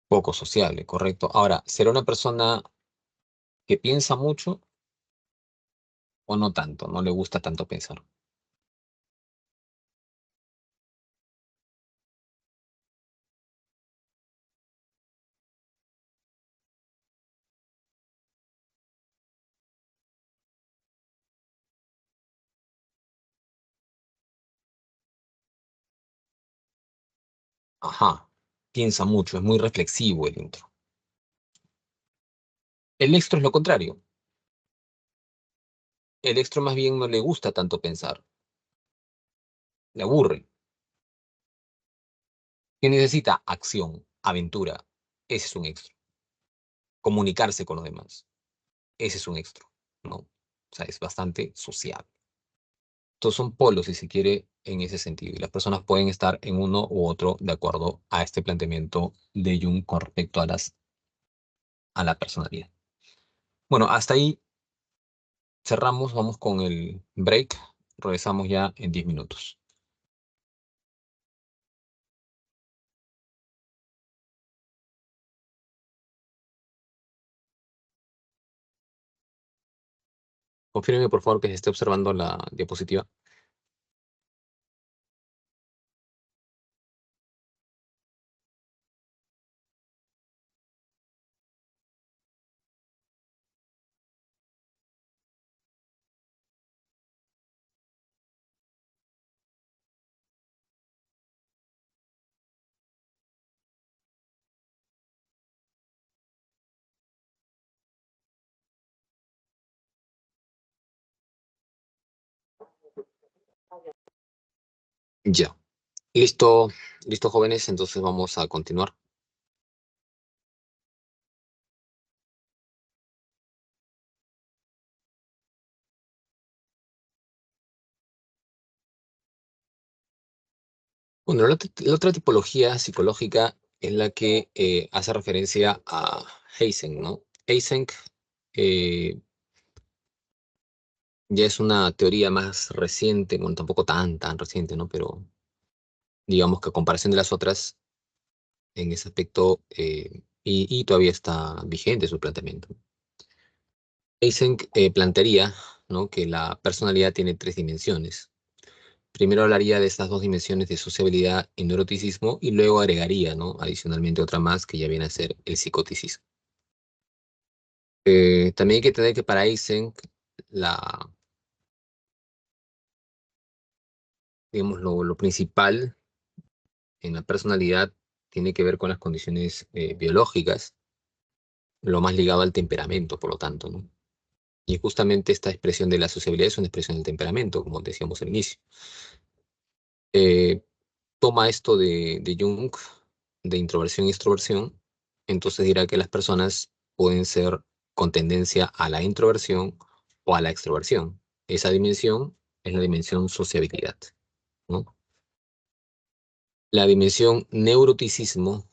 Poco sociable, correcto. Ahora, ¿será una persona que piensa mucho o no tanto? No le gusta tanto pensar. Ajá, piensa mucho, es muy reflexivo el intro. El extro es lo contrario. El extro más bien no le gusta tanto pensar, le aburre. ¿Qué necesita? Acción, aventura. Ese es un extro. Comunicarse con los demás. Ese es un extro, ¿no? O sea, es bastante social. Todos son polos, si se quiere, en ese sentido. Y las personas pueden estar en uno u otro de acuerdo a este planteamiento de Jung con respecto a la personalidad. Bueno, hasta ahí cerramos, vamos con el break. Regresamos ya en 10 minutos. Confírmeme, por favor, que se esté observando la diapositiva. Ya. Listo, listo, jóvenes, entonces vamos a continuar. Bueno, la otra tipología psicológica es la que hace referencia a Eysenck, ¿no? Eysenck eh, ya es una teoría más reciente, bueno, tampoco tan reciente, ¿no? Pero digamos que a comparación de las otras, en ese aspecto, y todavía está vigente su planteamiento. Eysenck plantearía, ¿no?, que la personalidad tiene tres dimensiones. Primero hablaría de estas dos dimensiones de sociabilidad y neuroticismo y luego agregaría, ¿no?, adicionalmente otra más que ya viene a ser el psicoticismo. También hay que tener que para Eysenck la, digamos, lo principal en la personalidad tiene que ver con las condiciones biológicas, lo más ligado al temperamento, por lo tanto, ¿no? Y justamente esta expresión de la sociabilidad es una expresión del temperamento, como decíamos al inicio. Eh, Toma esto de Jung, de introversión y extroversión, entonces dirá que las personas pueden ser con tendencia a la introversión o a la extroversión. Esa dimensión es la dimensión sociabilidad, ¿no? La dimensión neuroticismo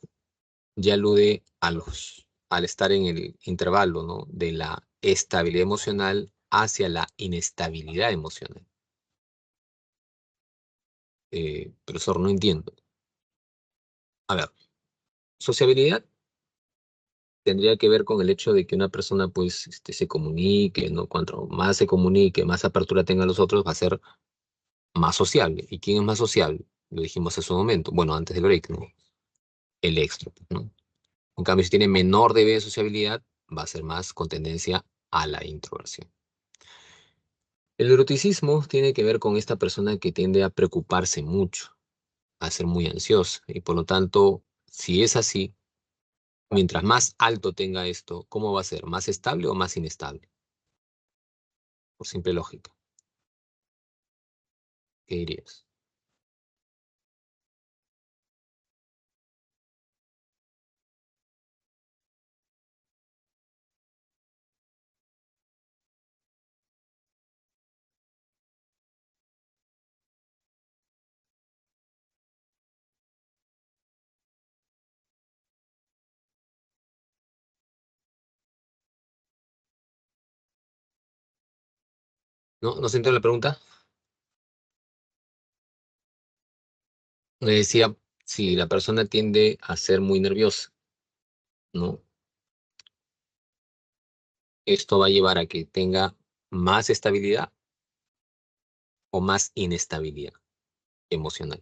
ya alude a al estar en el intervalo, ¿no? De la estabilidad emocional hacia la inestabilidad emocional. Profesor, no entiendo. A ver, sociabilidad tendría que ver con el hecho de que una persona pues se comunique, ¿no? Cuanto más se comunique, más apertura tenga a los otros, va a ser más sociable. ¿Y quién es más sociable? Lo dijimos hace un momento, bueno, antes del break, ¿no? El extro, ¿no? En cambio, si tiene menor nivel de sociabilidad, va a ser más con tendencia a la introversión. El neuroticismo tiene que ver con esta persona que tiende a preocuparse mucho, a ser muy ansiosa, y por lo tanto, si es así, mientras más alto tenga esto, ¿cómo va a ser? ¿Más estable o más inestable? Por simple lógica. ¿Qué dirías? ¿No? ¿No se entiende la pregunta? Me decía, si la persona tiende a ser muy nerviosa, ¿no? Esto va a llevar a que tenga más estabilidad o más inestabilidad emocional.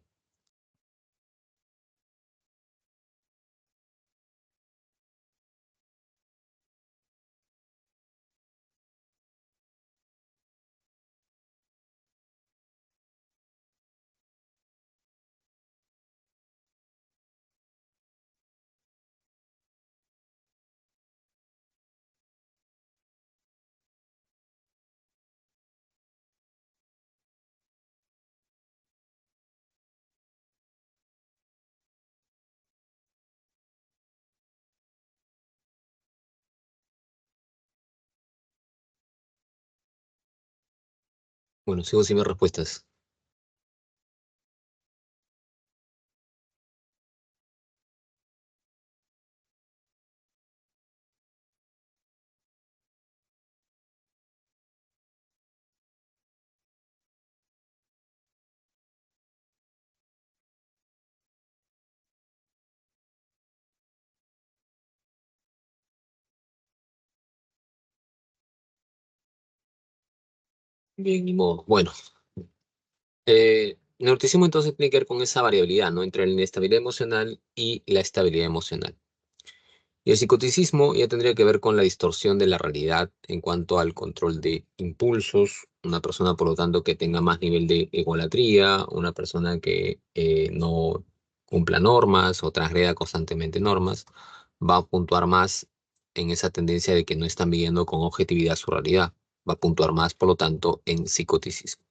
Bueno, sigo sin ver respuestas. Bien, ni modo. Bueno, neuroticismo entonces tiene que ver con esa variabilidad, ¿no? Entre la inestabilidad emocional y la estabilidad emocional. Y el psicoticismo ya tendría que ver con la distorsión de la realidad en cuanto al control de impulsos, una persona, por lo tanto, que tenga más nivel de egolatría, una persona que no cumpla normas o transgreda constantemente normas, va a puntuar más en esa tendencia de que no están viviendo con objetividad su realidad, va a puntuar más, por lo tanto, en psicoticismo.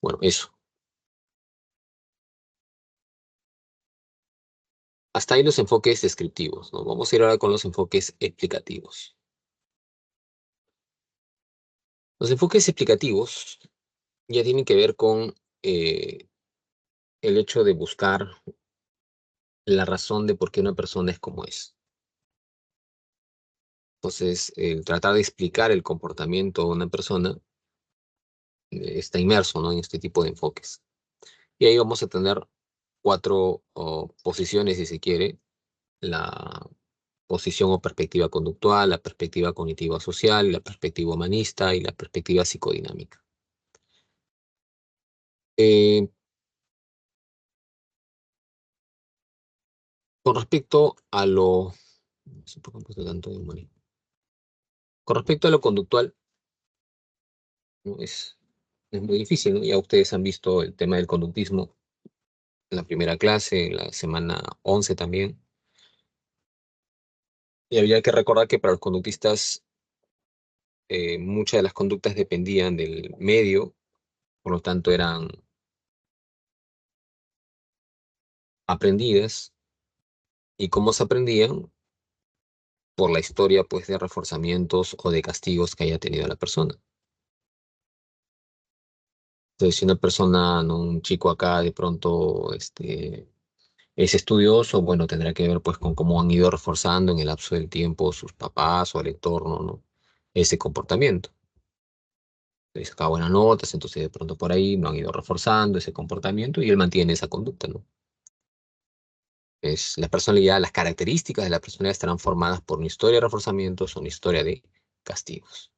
Bueno, eso. Hasta ahí los enfoques descriptivos, ¿no? Vamos a ir ahora con los enfoques explicativos. Los enfoques explicativos ya tienen que ver con el hecho de buscar la razón de por qué una persona es como es. Entonces, el tratar de explicar el comportamiento de una persona está inmerso, ¿no? En este tipo de enfoques. Y ahí vamos a tener cuatro posiciones, si se quiere: la posición o perspectiva conductual, la perspectiva cognitiva social, la perspectiva humanista y la perspectiva psicodinámica. Eh, con respecto a lo... no sé por qué he puesto tanto de humanismo. Con respecto a lo conductual, ¿no? Es muy difícil, ¿no? Ya ustedes han visto el tema del conductismo en la primera clase, en la semana 11 también. Y había que recordar que para los conductistas muchas de las conductas dependían del medio, por lo tanto eran aprendidas. ¿Y cómo se aprendían? Por la historia, pues, de reforzamientos o de castigos que haya tenido la persona. Entonces, si una persona, ¿no? Un chico acá de pronto Ese estudioso, bueno, tendrá que ver pues con cómo han ido reforzando en el lapso del tiempo sus papás o el entorno, ¿no? Ese comportamiento. Le sacaba buenas notas, entonces de pronto por ahí no han ido reforzando ese comportamiento y él mantiene esa conducta, ¿no? Es la personalidad, las características de la personalidad estarán formadas por una historia de reforzamientos o una historia de castigos.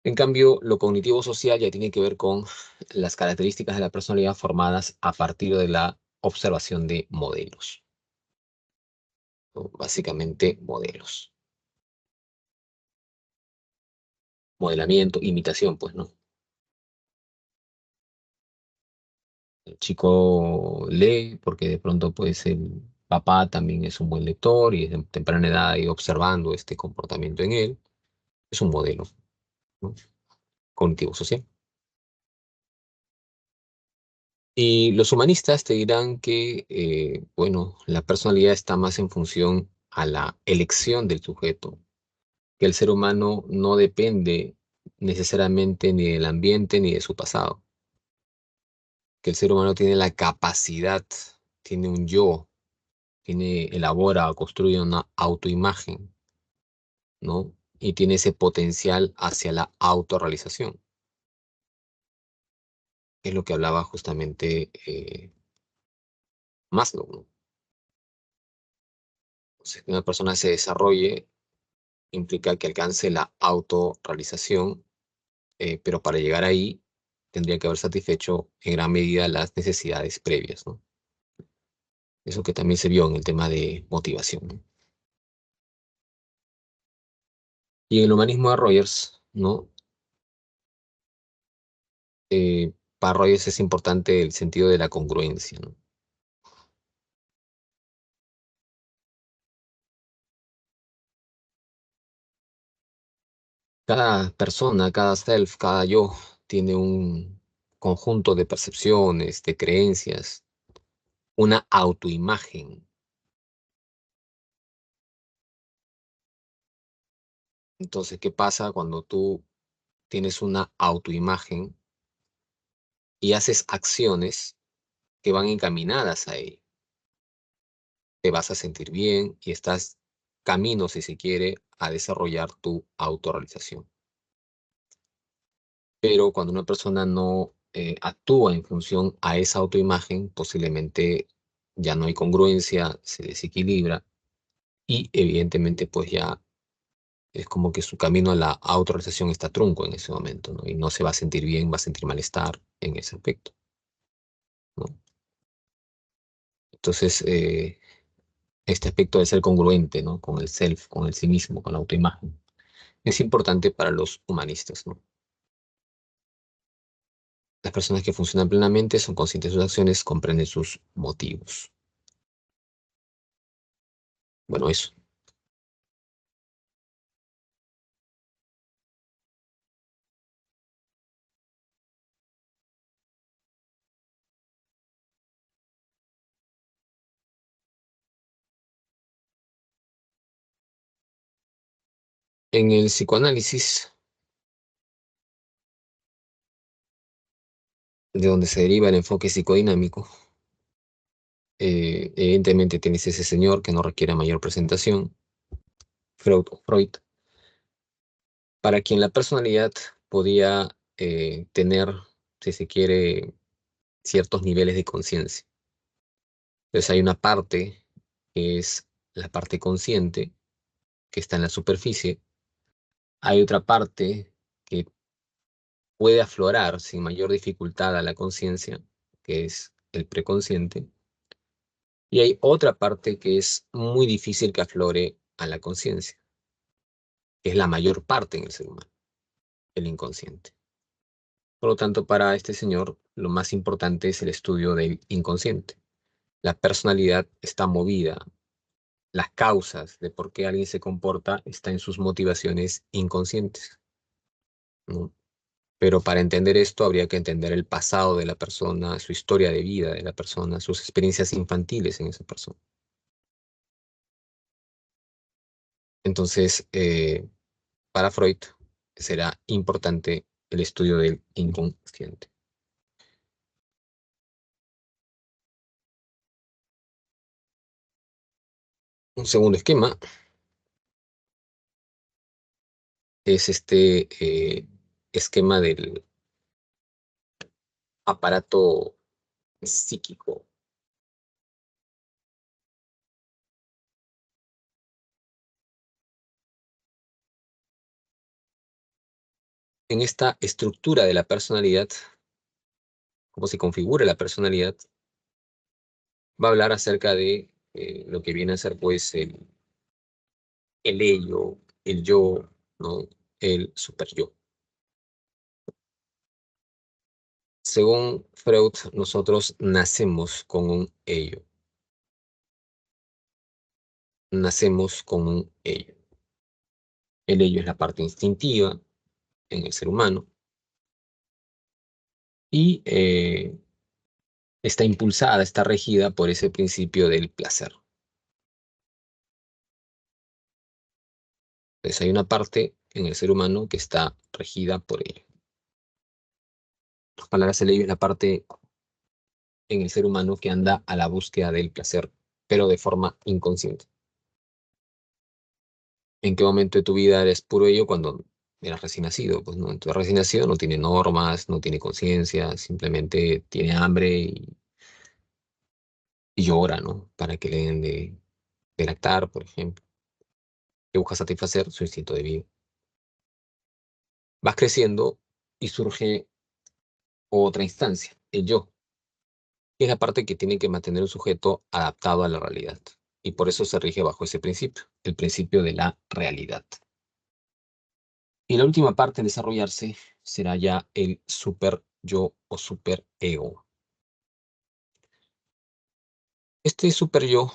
En cambio, lo cognitivo social ya tiene que ver con las características de la personalidad formadas a partir de la observación de modelos, ¿no? Básicamente modelos. Modelamiento, imitación, pues, ¿no? El chico lee porque de pronto, pues, el papá también es un buen lector y desde temprana edad ha ido observando este comportamiento en él. Es un modelo, ¿no? Cognitivo social. Y los humanistas te dirán que, bueno, la personalidad está más en función a la elección del sujeto, que el ser humano no depende necesariamente ni del ambiente ni de su pasado, que el ser humano tiene la capacidad, tiene un yo, tiene, elabora o construye una autoimagen, ¿no? Y tiene ese potencial hacia la autorrealización, que es lo que hablaba justamente Maslow, ¿no? O sea, que una persona se desarrolle implica que alcance la autorrealización, pero para llegar ahí tendría que haber satisfecho en gran medida las necesidades previas, ¿no? Eso que también se vio en el tema de motivación, ¿no? Y en el humanismo de Rogers, ¿no? Para Rogers es importante el sentido de la congruencia, ¿no? Cada persona, cada self, cada yo tiene un conjunto de percepciones, de creencias, una autoimagen. Entonces, ¿qué pasa cuando tú tienes una autoimagen y haces acciones que van encaminadas a ello? Te vas a sentir bien y estás camino, si se quiere, a desarrollar tu autorrealización. Pero cuando una persona no actúa en función a esa autoimagen, posiblemente ya no hay congruencia, se desequilibra y evidentemente pues ya es como que su camino a la autorrealización está trunco en ese momento, ¿no? Y no se va a sentir bien, va a sentir malestar en ese aspecto, ¿no? Entonces, este aspecto de ser congruente, ¿no? Con el self, con el sí mismo, con la autoimagen, es importante para los humanistas, ¿no? Las personas que funcionan plenamente son conscientes de sus acciones, comprenden sus motivos. Bueno, eso. En el psicoanálisis, de donde se deriva el enfoque psicodinámico, evidentemente tienes ese señor que no requiere mayor presentación, Freud, para quien la personalidad podía tener, si se quiere, ciertos niveles de conciencia. Entonces hay una parte que es la parte consciente, que está en la superficie. Hay otra parte que puede aflorar sin mayor dificultad a la conciencia, que es el preconsciente. Y hay otra parte que es muy difícil que aflore a la conciencia, que es la mayor parte en el ser humano, el inconsciente. Por lo tanto, para este señor, lo más importante es el estudio del inconsciente. La personalidad está movida. Las causas de por qué alguien se comporta están en sus motivaciones inconscientes, ¿no? Pero para entender esto habría que entender el pasado de la persona, su historia de vida de la persona, sus experiencias infantiles en esa persona. Entonces, para Freud será importante el estudio del inconsciente. Un segundo esquema es este esquema del aparato psíquico. En esta estructura de la personalidad, cómo se configura la personalidad, va a hablar acerca de lo que viene a ser pues el ello, el yo, ¿no? El super yo. Según Freud, nosotros nacemos con un ello, nacemos con un ello. El ello es la parte instintiva en el ser humano y está impulsada, está regida por ese principio del placer. Entonces hay una parte en el ser humano que está regida por ello. En otras palabras, el ello es la parte en el ser humano que anda a la búsqueda del placer, pero de forma inconsciente. ¿En qué momento de tu vida eres puro ello? Cuando eras recién nacido. Pues no, entonces recién nacido no tiene normas, no tiene conciencia, simplemente tiene hambre y llora, ¿no? Para que le den de lactar, por ejemplo, que busca satisfacer su instinto de vida. Vas creciendo y surge otra instancia, el yo, que es la parte que tiene que mantener un sujeto adaptado a la realidad. Y por eso se rige bajo ese principio, el principio de la realidad. Y la última parte en desarrollarse será ya el super yo o super ego. Este super yo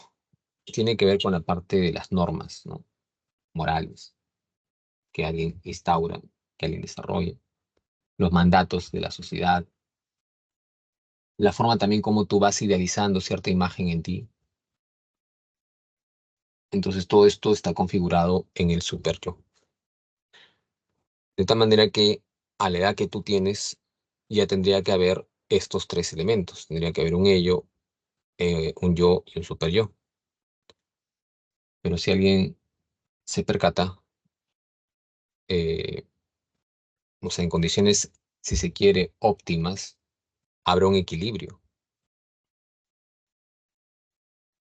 tiene que ver con la parte de las normas, ¿no? Morales que alguien instaura, que alguien desarrolla, los mandatos de la sociedad, la forma también como tú vas idealizando cierta imagen en ti. Entonces todo esto está configurado en el super yo. De tal manera que a la edad que tú tienes ya tendría que haber estos tres elementos. Tendría que haber un ello, un yo y un super yo. Pero si alguien se percata, eh, o sea, en condiciones, si se quiere, óptimas, habrá un equilibrio.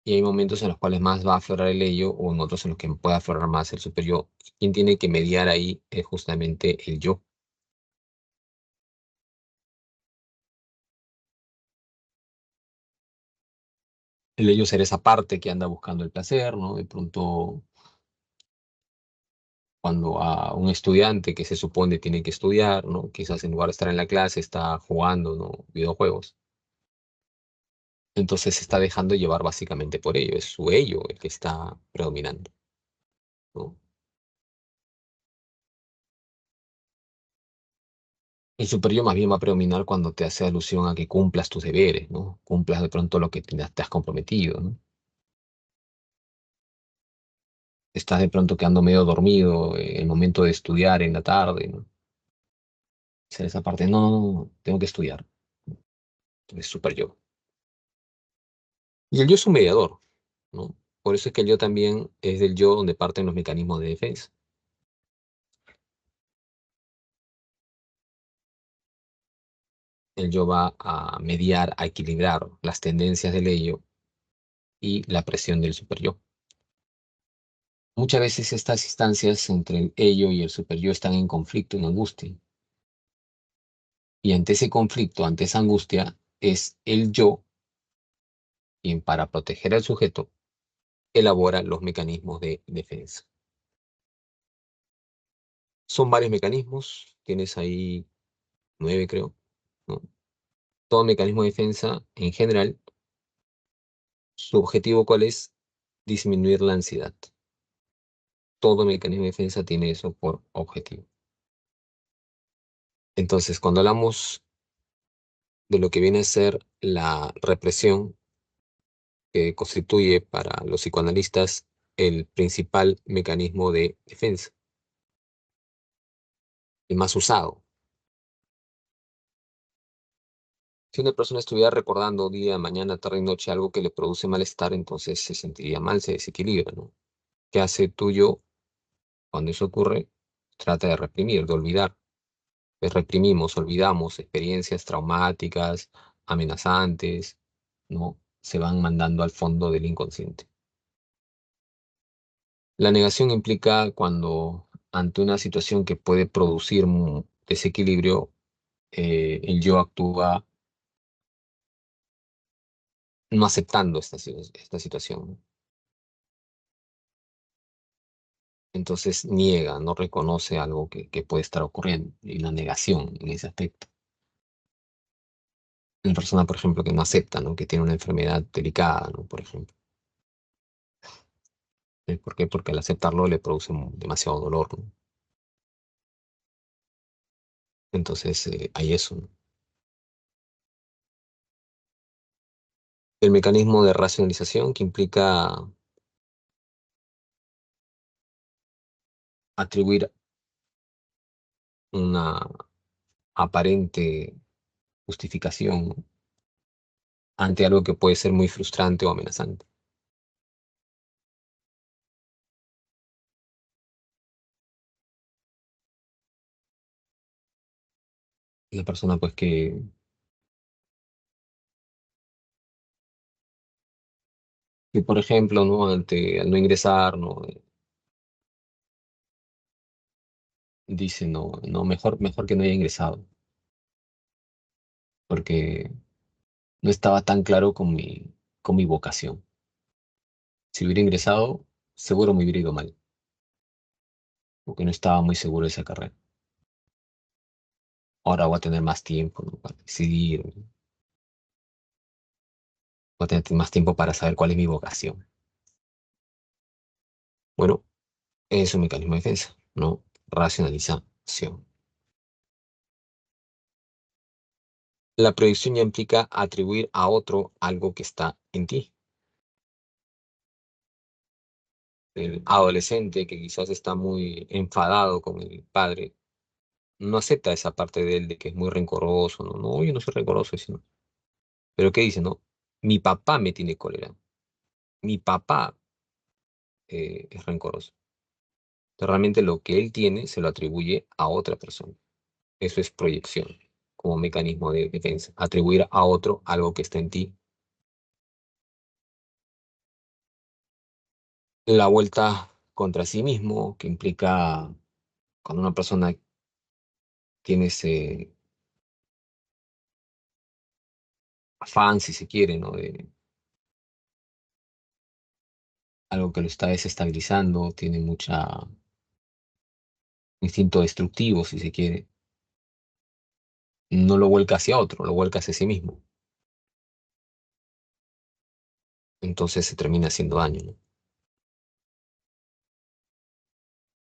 Y hay momentos en los cuales más va a aflorar el ello o en otros en los que puede aflorar más el super yo. Quien tiene que mediar ahí es justamente el yo. El ello será esa parte que anda buscando el placer, ¿no? De pronto, cuando a un estudiante que se supone tiene que estudiar, ¿no? Quizás en lugar de estar en la clase está jugando, ¿no? Videojuegos. Entonces se está dejando llevar básicamente por ello. Es su ello el que está predominando, ¿no? El super yo más bien va a predominar cuando te hace alusión a que cumplas tus deberes, ¿no? Cumplas de pronto lo que te has comprometido, ¿no? Estás de pronto quedando medio dormido en el momento de estudiar en la tarde, ¿no? Hacer esa parte, no, no, no, no, tengo que estudiar. Es super yo. Y el yo es un mediador, ¿no? Por eso es que el yo también es del yo donde parten los mecanismos de defensa. El yo va a mediar, a equilibrar las tendencias del ello y la presión del super yo. Muchas veces estas instancias entre el ello y el super yo están en conflicto, en angustia. Y ante ese conflicto, ante esa angustia, es el yo quien para proteger al sujeto elabora los mecanismos de defensa. Son varios mecanismos, tienes ahí 9 creo, ¿no? Todo mecanismo de defensa en general, su objetivo ¿cuál es? Disminuir la ansiedad. Todo mecanismo de defensa tiene eso por objetivo. Entonces, cuando hablamos de lo que viene a ser la represión, que constituye para los psicoanalistas el principal mecanismo de defensa, el más usado. Si una persona estuviera recordando día, mañana, tarde y noche algo que le produce malestar, entonces se sentiría mal, se desequilibra, ¿no? ¿Qué hace tuyo cuando eso ocurre? Trata de reprimir, de olvidar. Pues reprimimos, olvidamos experiencias traumáticas, amenazantes, ¿no? Se van mandando al fondo del inconsciente. La negación implica cuando ante una situación que puede producir un desequilibrio, el yo actúa no aceptando esta situación, ¿no? Entonces niega, no reconoce algo que puede estar ocurriendo, y la negación en ese aspecto. Una persona, por ejemplo, que no acepta, ¿no? Que tiene una enfermedad delicada, ¿no? Por ejemplo. ¿Por qué? Porque al aceptarlo le produce demasiado dolor, ¿no? Entonces hay eso, ¿no? El mecanismo de racionalización que implica atribuir una aparente justificación ante algo que puede ser muy frustrante o amenazante. La persona, pues, que por ejemplo, ¿no? Al no ingresar, ¿no? Dice, no, no, mejor que no haya ingresado, porque no estaba tan claro con mi vocación. Si hubiera ingresado, seguro me hubiera ido mal, porque no estaba muy seguro de esa carrera. Ahora voy a tener más tiempo, ¿no? Para decidir, ¿no? Voy a tener más tiempo para saber cuál es mi vocación. Bueno, es un mecanismo de defensa, ¿no? Racionalización. La proyección ya implica atribuir a otro algo que está en ti. El adolescente que quizás está muy enfadado con el padre, no acepta esa parte de él de que es muy rencoroso, no, no, yo no soy rencoroso, sino, pero ¿qué dice? No, mi papá me tiene cólera, mi papá es rencoroso. Entonces, realmente lo que él tiene se lo atribuye a otra persona. Eso es proyección, como mecanismo de defensa, atribuir a otro algo que está en ti. La vuelta contra sí mismo, que implica cuando una persona tiene ese afán, si se quiere, ¿no? De algo que lo está desestabilizando, tiene mucha instinto destructivo, si se quiere, no lo vuelca hacia otro, lo vuelca hacia sí mismo. Entonces se termina haciendo daño, ¿no?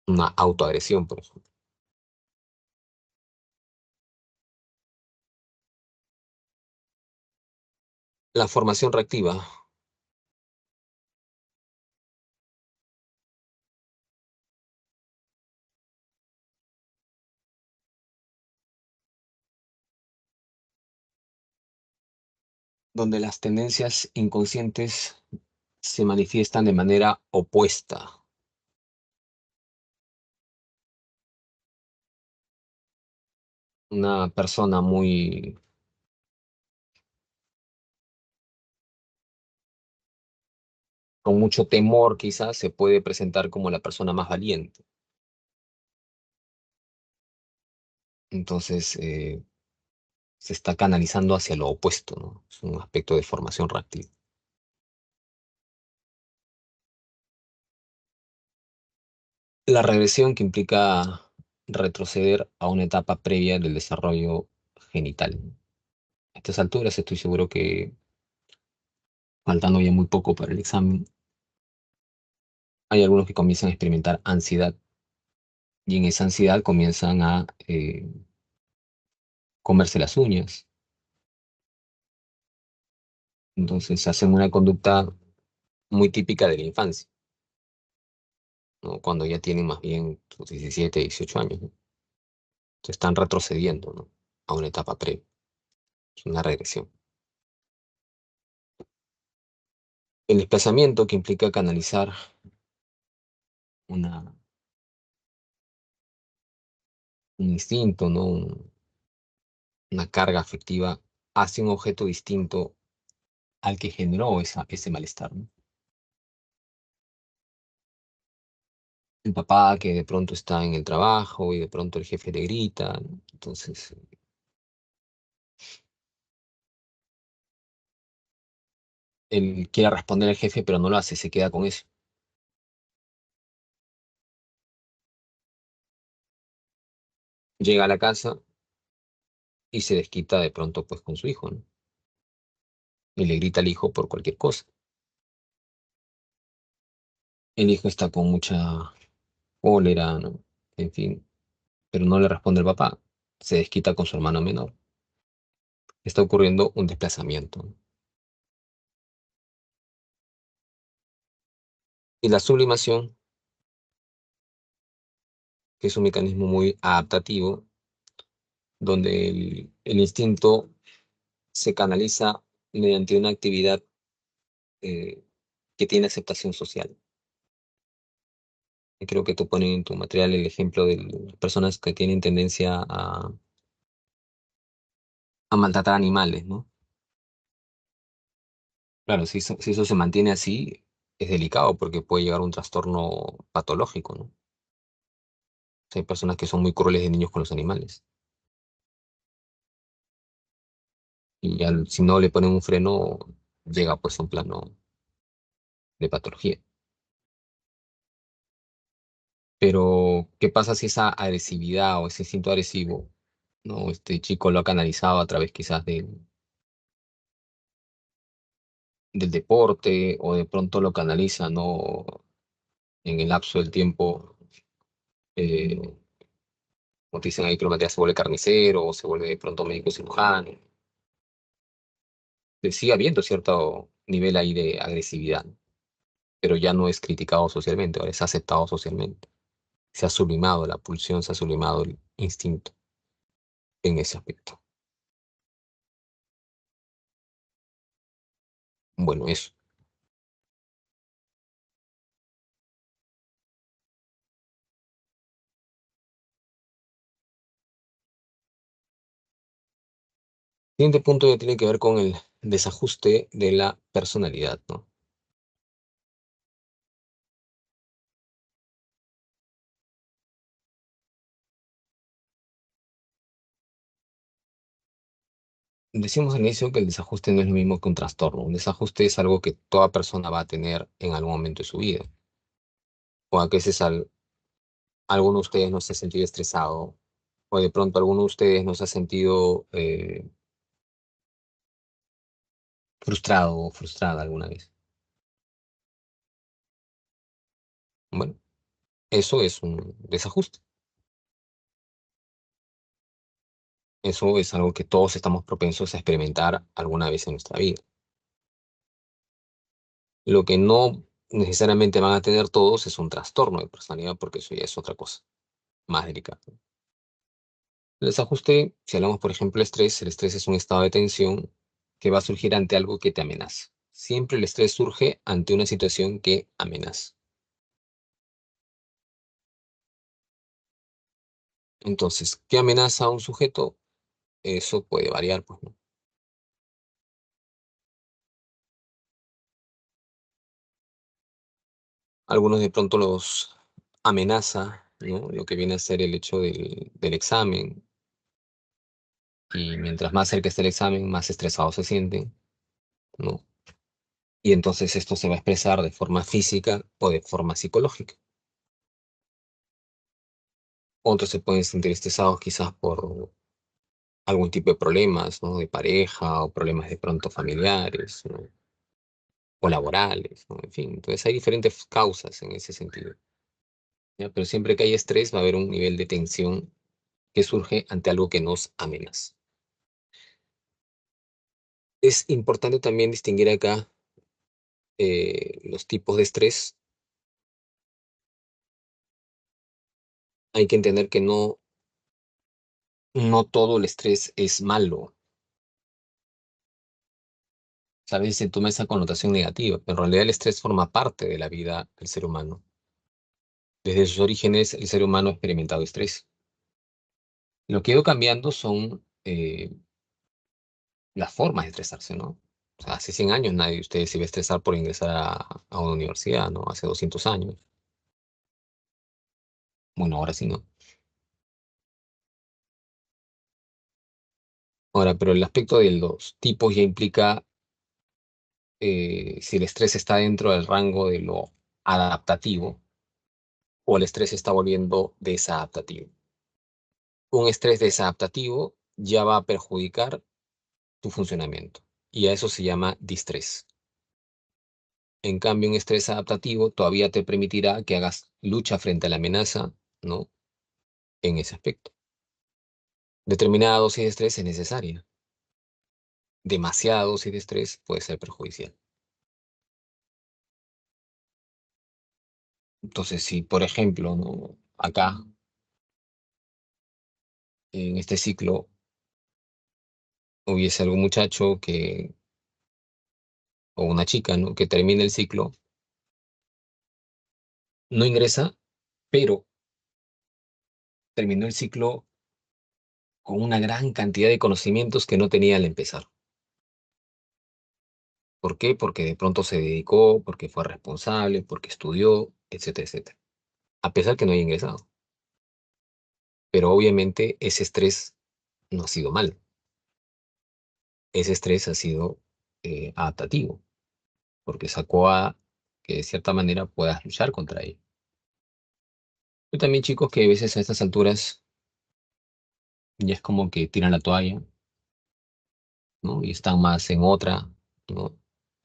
Una autoagresión, por ejemplo. La formación reactiva, donde las tendencias inconscientes se manifiestan de manera opuesta. Una persona muy con mucho temor quizás se puede presentar como la persona más valiente. Entonces se está canalizando hacia lo opuesto, ¿no? Es un aspecto de formación reactiva. La regresión que implica retroceder a una etapa previa del desarrollo genital. A estas alturas estoy seguro que, faltando ya muy poco para el examen, hay algunos que comienzan a experimentar ansiedad y en esa ansiedad comienzan a comerse las uñas. Entonces hacen una conducta muy típica de la infancia, ¿no? Cuando ya tienen más bien sus 17, 18 años, ¿no? Se están retrocediendo, ¿no? A una etapa previa. Es una regresión. El desplazamiento que implica canalizar una, un instinto, ¿no? Una carga afectiva hacia un objeto distinto al que generó ese malestar, ¿no? El papá que de pronto está en el trabajo y de pronto el jefe le grita, ¿no? Entonces él quiere responder al jefe, pero no lo hace, se queda con eso. Llega a la casa y se desquita de pronto pues con su hijo, ¿no? Y le grita al hijo por cualquier cosa. El hijo está con mucha cólera, ¿no? En fin, pero no le responde el papá. Se desquita con su hermano menor. Está ocurriendo un desplazamiento, ¿no? Y la sublimación, que es un mecanismo muy adaptativo, donde el instinto se canaliza mediante una actividad eh, que tiene aceptación social. Y creo que tú pones en tu material el ejemplo de las personas que tienen tendencia a maltratar animales, ¿no? Claro, si eso se mantiene así, es delicado porque puede llegar a un trastorno patológico, ¿no? O sea, hay personas que son muy crueles de niños con los animales y si no le ponen un freno, llega pues a un plano de patología. Pero, ¿qué pasa si esa agresividad o ese instinto agresivo, no, este chico lo ha canalizado a través quizás del deporte o de pronto lo canaliza, ¿no? En el lapso del tiempo, eh, como te dicen ahí, que lo material se vuelve carnicero o se vuelve de pronto médico cirujano. Sigue habiendo cierto nivel ahí de agresividad, ¿no? Pero ya no es criticado socialmente, ahora es aceptado socialmente. Se ha sublimado la pulsión, se ha sublimado el instinto en ese aspecto. Bueno, eso. Siguiente punto ya tiene que ver con el desajuste de la personalidad, ¿no? Decimos al inicio que el desajuste no es lo mismo que un trastorno. Un desajuste es algo que toda persona va a tener en algún momento de su vida. O a veces alguno de ustedes no se ha sentido estresado, o de pronto alguno de ustedes no se ha sentido frustrado o frustrada alguna vez. Bueno, eso es un desajuste. Eso es algo que todos estamos propensos a experimentar alguna vez en nuestra vida. Lo que no necesariamente van a tener todos es un trastorno de personalidad, porque eso ya es otra cosa más delicada. El desajuste, si hablamos por ejemplo de estrés, el estrés es un estado de tensión que va a surgir ante algo que te amenaza. Siempre el estrés surge ante una situación que amenaza. Entonces, ¿qué amenaza a un sujeto? Eso puede variar, pues, ¿no? Algunos de pronto los amenaza, ¿no? Lo que viene a ser el hecho del examen, y mientras más cerca esté el examen, más estresados se sienten, ¿no? Y entonces esto se va a expresar de forma física o de forma psicológica. Otros se pueden sentir estresados quizás por algún tipo de problemas, ¿no? De pareja o problemas de pronto familiares, ¿no? O laborales, ¿no? En fin, entonces hay diferentes causas en ese sentido, ¿ya? Pero siempre que hay estrés va a haber un nivel de tensión que surge ante algo que nos amenaza. Es importante también distinguir acá los tipos de estrés. Hay que entender que no todo el estrés es malo. A veces se toma esa connotación negativa, pero en realidad el estrés forma parte de la vida del ser humano. Desde sus orígenes, el ser humano ha experimentado estrés. Lo que ha ido cambiando son las formas de estresarse, ¿no? O sea, hace 100 años nadie de ustedes se iba a estresar por ingresar a una universidad, ¿no? Hace 200 años. Bueno, ahora sí no. Ahora, pero el aspecto de los tipos ya implica si el estrés está dentro del rango de lo adaptativo o el estrés se está volviendo desadaptativo. Un estrés desadaptativo ya va a perjudicar tu funcionamiento y a eso se llama distrés. En cambio, un estrés adaptativo todavía te permitirá que hagas lucha frente a la amenaza, ¿no? En ese aspecto. Determinada dosis de estrés es necesaria. Demasiada dosis de estrés puede ser perjudicial. Entonces, si por ejemplo, ¿no? Acá, en este ciclo, hubiese algún muchacho que, o una chica, ¿no? Que termine el ciclo, no ingresa, pero terminó el ciclo con una gran cantidad de conocimientos que no tenía al empezar. ¿Por qué? Porque de pronto se dedicó, porque fue responsable, porque estudió, etcétera, etcétera. A pesar que no haya ingresado. Pero obviamente ese estrés no ha sido mal. Ese estrés ha sido adaptativo, porque sacó a que de cierta manera puedas luchar contra ello. Yo también, chicos, que a veces a estas alturas ya es como que tiran la toalla, ¿no? Y están más en otra, ¿no?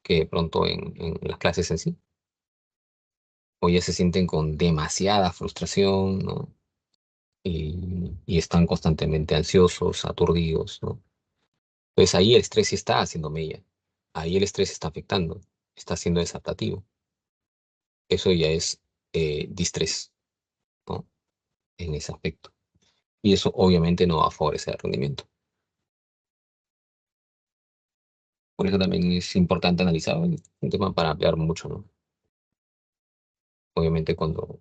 Que de pronto en las clases en sí. O ya se sienten con demasiada frustración, ¿no? Y están constantemente ansiosos, aturdidos, ¿no? Pues ahí el estrés sí está haciendo mella. Ahí el estrés está afectando, está siendo desadaptativo. Eso ya es distrés, ¿no? En ese aspecto. Y eso obviamente no va a favorecer el rendimiento. Por eso también es importante analizar un tema para ampliar mucho, ¿no? Obviamente cuando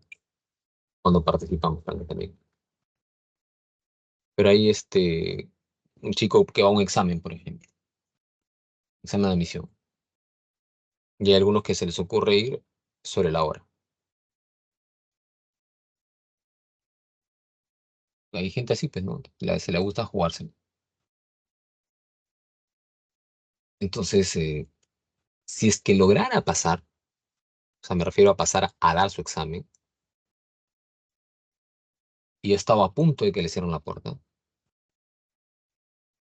participamos también. Pero hay un chico que va a un examen, por ejemplo, examen de admisión. Y hay algunos que se les ocurre ir sobre la hora. Hay gente así, pues, ¿no? Se le gusta jugárselo. Entonces, si es que lograra pasar, o sea, me refiero a pasar a dar su examen, y estaba a punto de que le cierren la puerta,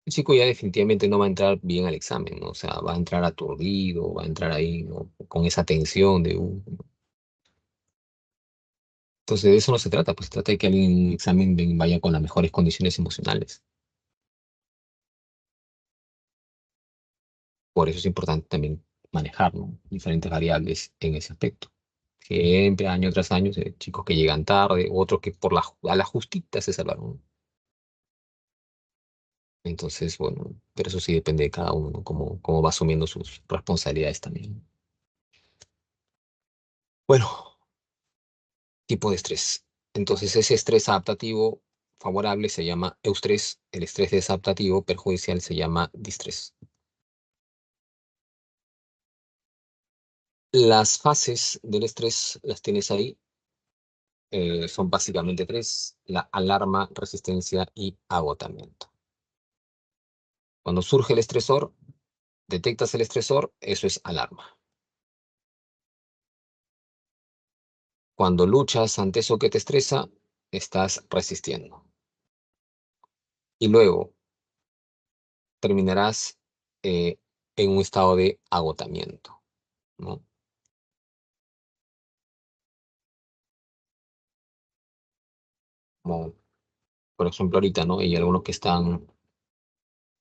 el chico ya definitivamente no va a entrar bien al examen, ¿no? O sea, va a entrar aturdido, va a entrar ahí, ¿no? Con esa tensión de... Entonces, de eso no se trata, pues se trata de que alguien en un examen vaya con las mejores condiciones emocionales. Por eso es importante también manejar, ¿no? Diferentes variables en ese aspecto. Siempre, año tras año, chicos que llegan tarde, otros que a la justita se salvaron. Entonces, bueno, pero eso sí depende de cada uno, ¿no? Cómo va asumiendo sus responsabilidades también. Bueno, tipo de estrés. Entonces, ese estrés adaptativo favorable se llama eustrés, el estrés desadaptativo perjudicial se llama distrés. Las fases del estrés las tienes ahí, son básicamente tres: la alarma, resistencia y agotamiento. Cuando surge el estresor, detectas el estresor, eso es alarma. Cuando luchas ante eso que te estresa, estás resistiendo. Y luego terminarás eh, en un estado de agotamiento, ¿no? Como, por ejemplo, ahorita, ¿no? Hay algunos que están...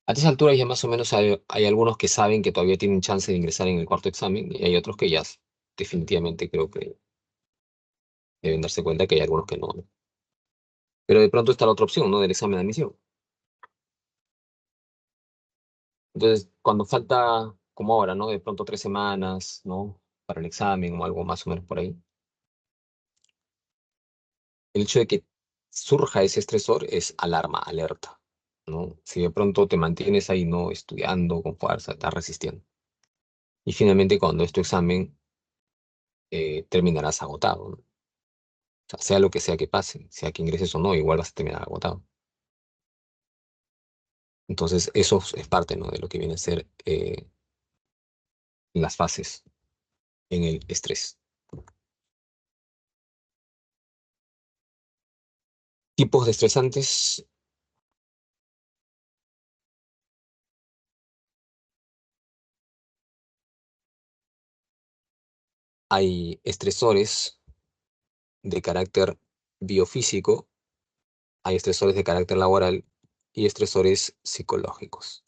A estas alturas ya más o menos hay algunos que saben que todavía tienen chance de ingresar en el cuarto examen y hay otros que ya definitivamente creo que deben darse cuenta que hay algunos que no, ¿no? Pero de pronto está la otra opción, ¿no? Del examen de admisión. Entonces, como ahora, ¿no? De pronto 3 semanas, ¿no? Para el examen o algo más o menos por ahí. El hecho de que surja ese estresor es alarma, alerta, ¿no? Si de pronto te mantienes ahí, ¿no? Estudiando con fuerza, estás resistiendo. Y finalmente, cuando es tu examen, terminarás agotado, ¿no? O sea lo que sea que pase, sea que ingreses o no, igual vas a terminar agotado. Entonces, eso es parte, ¿no? De lo que viene a ser las fases en el estrés. Tipos de estresantes, hay estresores de carácter biofísico, hay estresores de carácter laboral y estresores psicológicos.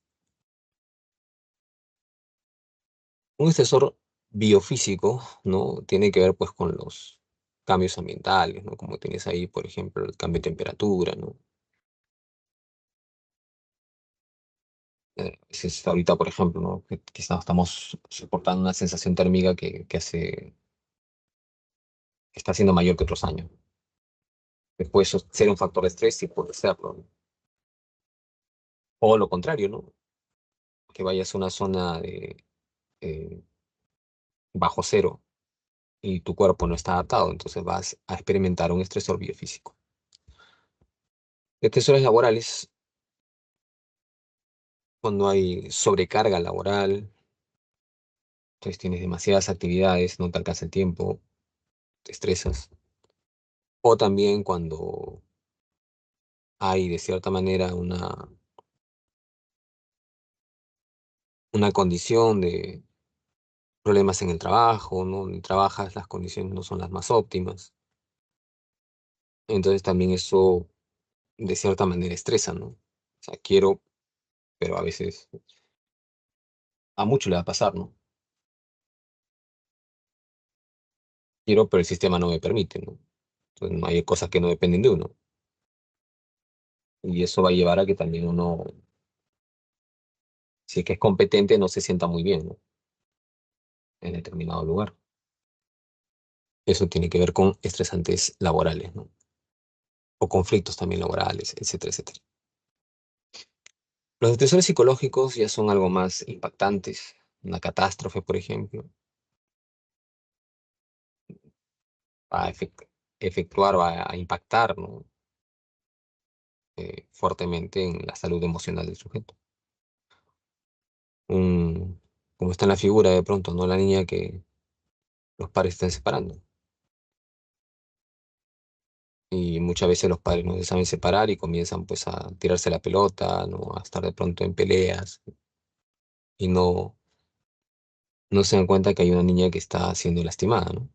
Un estresor biofísico, ¿no? Tiene que ver pues con los cambios ambientales, ¿no? Como tienes ahí, por ejemplo, el cambio de temperatura, ¿no? Ahorita, por ejemplo, ¿no? Que estamos soportando una sensación térmica que está siendo mayor que otros años. Que puede ser un factor de estrés y puede serlo, ¿no? O lo contrario, ¿no? Que vayas a una zona de eh, bajo cero y tu cuerpo no está adaptado, entonces vas a experimentar un estresor biofísico. Estresores laborales, cuando hay sobrecarga laboral, entonces tienes demasiadas actividades, no te alcanza el tiempo, te estresas. O también cuando hay de cierta manera una condición de problemas en el trabajo, ¿no? Donde trabajas, las condiciones no son las más óptimas. Entonces también eso de cierta manera estresa, ¿no? O sea, quiero, pero a veces a mucho le va a pasar, ¿no? Quiero, pero el sistema no me permite, ¿no? Entonces no hay cosas que no dependen de uno. Y eso va a llevar a que también uno, si es que es competente, no se sienta muy bien, ¿no? En determinado lugar. Eso tiene que ver con estresantes laborales, ¿no? O conflictos también laborales, etcétera, etcétera. Los estresores psicológicos ya son algo más impactantes. Una catástrofe, por ejemplo, va a efectuar, va a impactar, ¿no? Fuertemente en la salud emocional del sujeto. Como está en la figura de pronto, ¿no? La niña que los padres están separando. Y muchas veces los padres no se saben separar y comienzan pues a tirarse la pelota, ¿no? A estar de pronto en peleas y no se dan cuenta que hay una niña que está siendo lastimada, ¿no?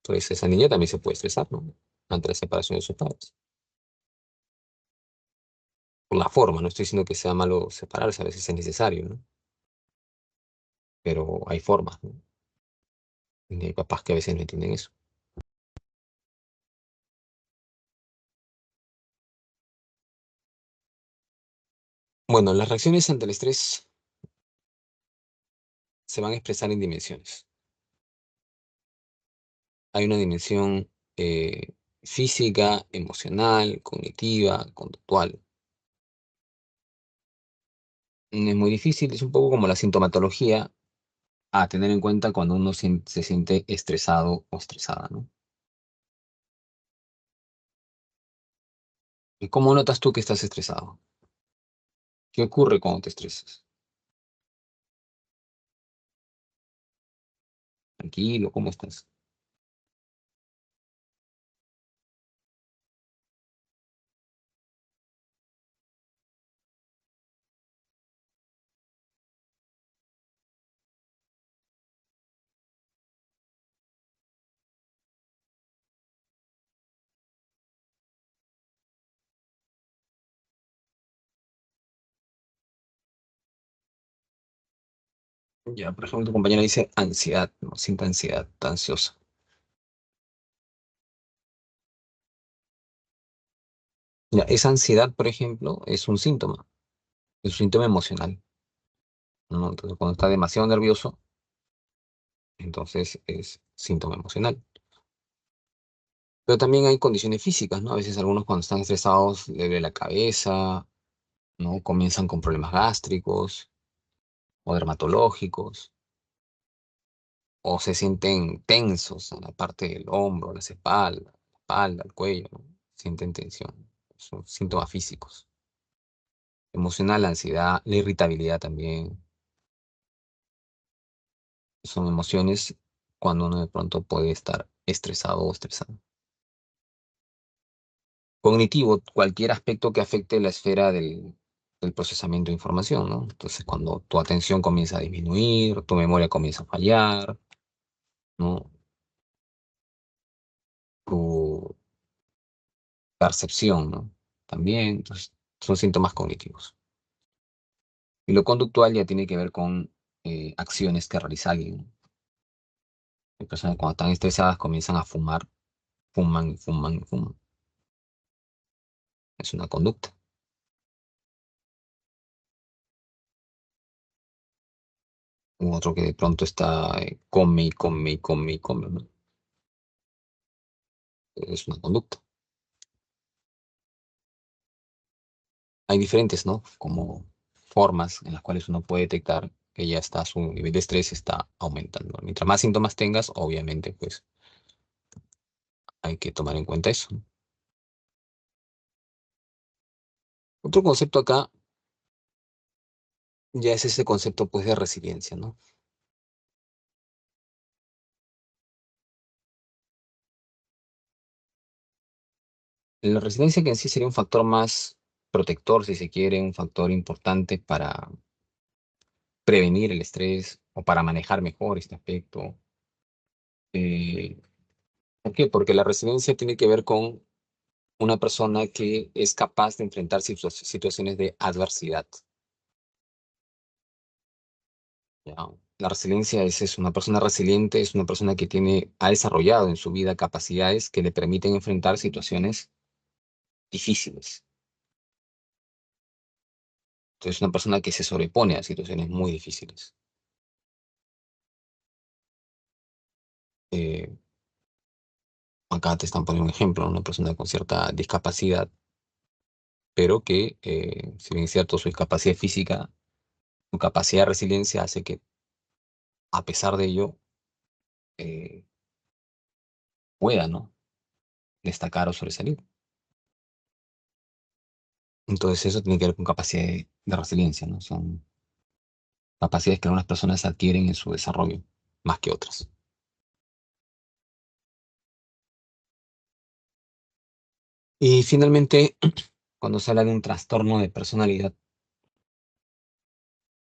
Entonces esa niña también se puede estresar, ¿no? Ante la separación de sus padres. Por la forma, no estoy diciendo que sea malo separarse, a veces es necesario, ¿no? Pero hay formas, ¿no? Y hay papás que a veces no entienden eso. Bueno, las reacciones ante el estrés se van a expresar en dimensiones. Hay una dimensión física, emocional, cognitiva, conductual. Es muy difícil, es un poco como la sintomatología a tener en cuenta cuando uno se siente estresado o estresada, ¿no? ¿Y cómo notas tú que estás estresado? ¿Qué ocurre cuando te estresas? Tranquilo, ¿cómo estás? Ya, por ejemplo, tu compañera dice ansiedad, ¿no? Siente ansiedad, está ansiosa. Ya, esa ansiedad, por ejemplo, es un síntoma emocional, ¿no? Entonces, cuando está demasiado nervioso, entonces es síntoma emocional. Pero también hay condiciones físicas, ¿no? A veces algunos cuando están estresados les duele la cabeza, ¿no? Comienzan con problemas gástricos o dermatológicos, o se sienten tensos en la parte del hombro, la espalda, el cuello, ¿no? Sienten tensión. Son síntomas físicos. Emocional, la ansiedad, la irritabilidad también. Son emociones cuando uno de pronto puede estar estresado o estresado. Cognitivo, cualquier aspecto que afecte la esfera del procesamiento de información, ¿no? Entonces, cuando tu atención comienza a disminuir, tu memoria comienza a fallar, ¿no? Tu percepción, ¿no? También, entonces, son síntomas cognitivos. Y lo conductual ya tiene que ver con acciones que realiza alguien, ¿no? Hay personas cuando están estresadas comienzan a fumar, fuman, fuman, fuman. Es una conducta. U otro que de pronto está, come y come y come y come, ¿no? Es una conducta. Hay diferentes, ¿no? Como formas en las cuales uno puede detectar que ya está, su nivel de estrés está aumentando. Mientras más síntomas tengas, obviamente, pues hay que tomar en cuenta eso, ¿no? Otro concepto acá ya es ese concepto, pues, de resiliencia, ¿no? La resiliencia que en sí sería un factor más protector, si se quiere, un factor importante para prevenir el estrés o para manejar mejor este aspecto. Eh, ¿Por qué? Porque la resiliencia tiene que ver con una persona que es capaz de enfrentar situaciones de adversidad. ¿Ya? La resiliencia es una persona resiliente, es una persona que ha desarrollado en su vida capacidades que le permiten enfrentar situaciones difíciles. Entonces, es una persona que se sobrepone a situaciones muy difíciles. Eh, Acá te están poniendo un ejemplo, ¿no? Una persona con cierta discapacidad, pero que, si bien es cierto, su discapacidad física, su capacidad de resiliencia hace que, a pesar de ello, eh, pueda, ¿no? Destacar o sobresalir. Entonces eso tiene que ver con capacidad de resiliencia, ¿no? Son capacidades que algunas personas adquieren en su desarrollo, más que otras. Y finalmente, cuando se habla de un trastorno de personalidad,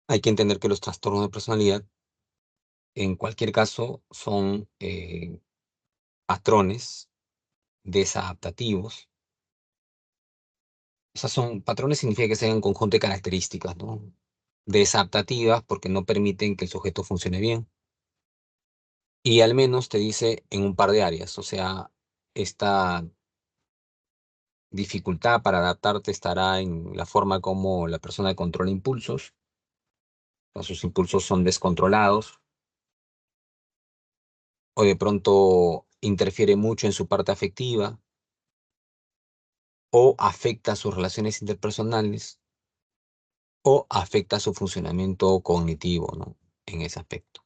hay que entender que los trastornos de personalidad, en cualquier caso, son patrones desadaptativos. O sea, son patrones significa que sean un conjunto de características, ¿no? Desadaptativas porque no permiten que el sujeto funcione bien. Y al menos te dice en un par de áreas, o sea, esta dificultad para adaptarte estará en la forma como la persona controla impulsos, o sus impulsos son descontrolados, o de pronto interfiere mucho en su parte afectiva, o afecta sus relaciones interpersonales, o afecta su funcionamiento cognitivo, ¿no? En ese aspecto.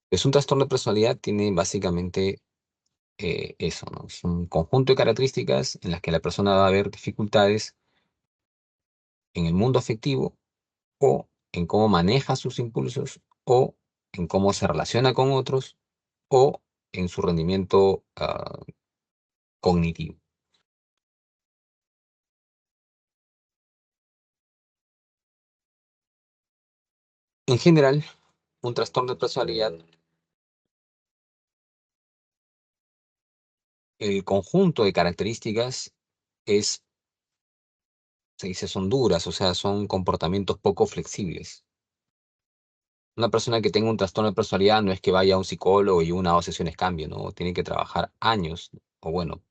Es un trastorno de personalidad, tiene básicamente eso, ¿no? Es un conjunto de características en las que la persona va a ver dificultades en el mundo afectivo o en cómo maneja sus impulsos o en cómo se relaciona con otros o en su rendimiento cognitivo. En general, un trastorno de personalidad, el conjunto de características es, se dice, son duras, o sea, son comportamientos poco flexibles. Una persona que tenga un trastorno de personalidad no es que vaya a un psicólogo y una o dos sesiones cambie, ¿no? Tiene que trabajar años, o bueno,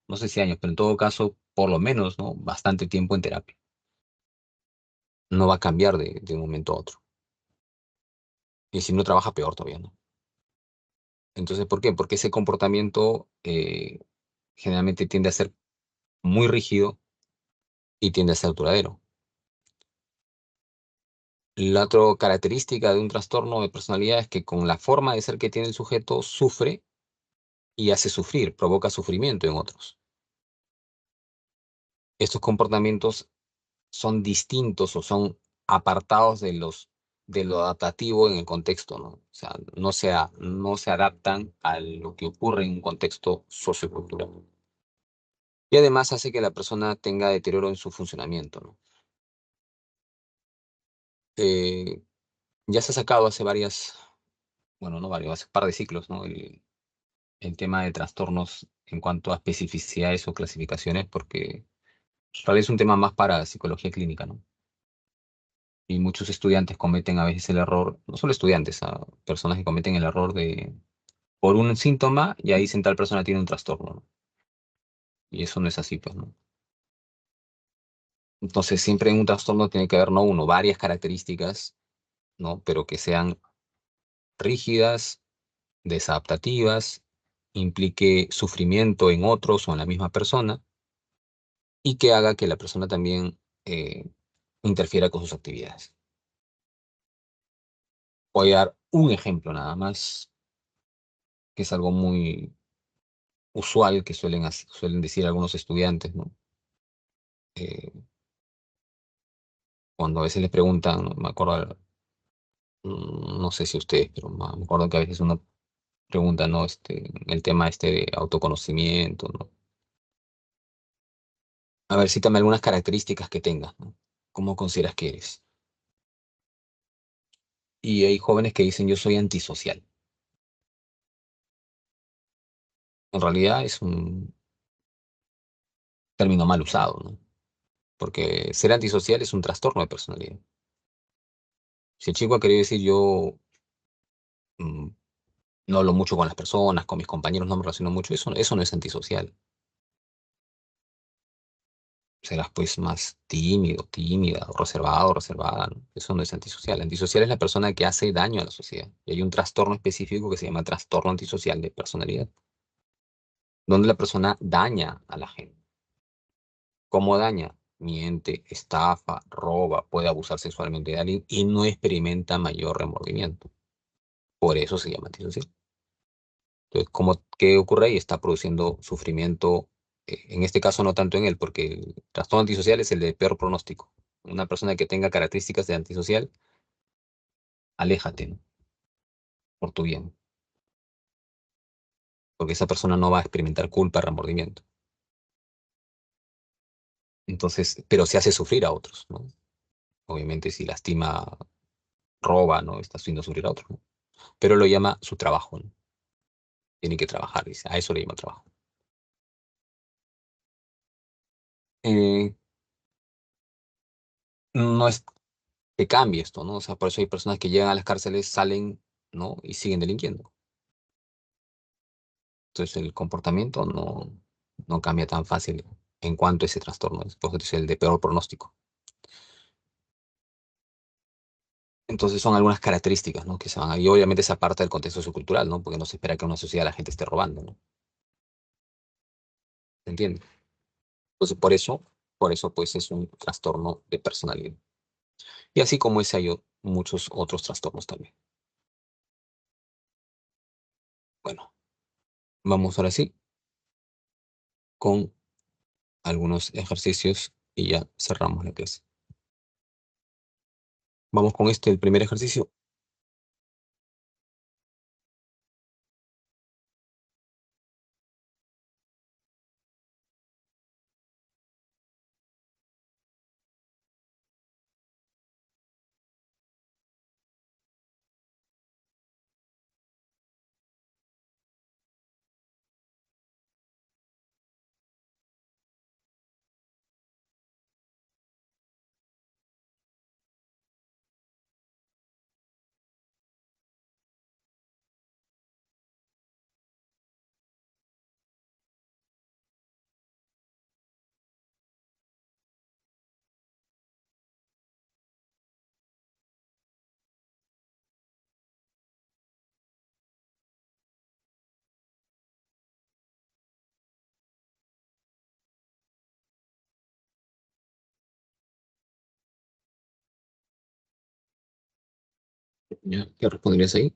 no sé si años, pero en todo caso, por lo menos, ¿no? Bastante tiempo en terapia. No va a cambiar de un momento a otro. Y si no trabaja, peor todavía, ¿no? Entonces, ¿por qué? Porque ese comportamiento generalmente tiende a ser muy rígido y tiende a ser duradero. La otra característica de un trastorno de personalidad es que con la forma de ser que tiene el sujeto, sufre y hace sufrir, provoca sufrimiento en otros. Estos comportamientos son distintos o son apartados de lo adaptativo en el contexto, ¿no? O sea, no se adaptan a lo que ocurre en un contexto sociocultural. Y además hace que la persona tenga deterioro en su funcionamiento, ¿no? Eh, ya se ha sacado hace varias, bueno, no varios, hace un par de ciclos, ¿no? El tema de trastornos en cuanto a especificidades o clasificaciones, porque en realidad es un tema más para psicología clínica, ¿no? Y muchos estudiantes cometen a veces el error, no solo estudiantes, personas que cometen el error de, por un síntoma, y ahí dicen tal persona tiene un trastorno, ¿no? Y eso no es así, pues, ¿no? Entonces, siempre en un trastorno tiene que haber, no uno, varias características, ¿no? Pero que sean rígidas, desadaptativas, implique sufrimiento en otros o en la misma persona, y que haga que la persona también interfiera con sus actividades. Voy a dar un ejemplo nada más, que es algo muy usual que suelen decir algunos estudiantes, ¿no? Eh, cuando a veces les preguntan, ¿no? Me acuerdo, no sé si ustedes, pero me acuerdo que a veces uno pregunta, ¿no? El tema este de autoconocimiento, ¿no? A ver, cítame algunas características que tengas, ¿no? ¿Cómo consideras que eres? Y hay jóvenes que dicen, yo soy antisocial. En realidad es un término mal usado, ¿no? Porque ser antisocial es un trastorno de personalidad. Si el chico ha querido decir, yo mm, no hablo mucho con las personas, con mis compañeros no me relaciono mucho, eso no es antisocial. Serás pues más tímido, tímida, o reservado, reservada, ¿no? Eso no es antisocial. Antisocial es la persona que hace daño a la sociedad. Y hay un trastorno específico que se llama trastorno antisocial de personalidad, donde la persona daña a la gente. ¿Cómo daña? Miente, estafa, roba, puede abusar sexualmente de alguien y no experimenta mayor remordimiento. Por eso se llama antisocial. Entonces, ¿qué ocurre ahí? Está produciendo sufrimiento, en este caso no tanto en él, porque el trastorno antisocial es el de peor pronóstico. Una persona que tenga características de antisocial, aléjate, ¿no? Por tu bien, porque esa persona no va a experimentar culpa, remordimiento. Entonces, pero se hace sufrir a otros, ¿no? Obviamente si lastima, roba, ¿no? Está haciendo sufrir a otros, ¿no? Pero lo llama su trabajo, ¿no? Tiene que trabajar, dice, a eso le llama trabajo. Eh, no es que cambie esto, ¿no? O sea, por eso hay personas que llegan a las cárceles, salen, ¿no? Y siguen delinquiendo. Entonces el comportamiento no cambia tan fácil en cuanto a ese trastorno, es el de peor pronóstico. Entonces son algunas características, ¿no? Que se van a, y obviamente esa parte del contexto sociocultural, ¿no? Porque no se espera que en una sociedad la gente esté robando, ¿no? ¿Se entiende? Entonces por eso pues es un trastorno de personalidad. Y así como ese hay muchos otros trastornos también. Bueno, vamos ahora sí con algunos ejercicios y ya cerramos la clase. Vamos con el primer ejercicio. Ya, ¿qué responderías ahí?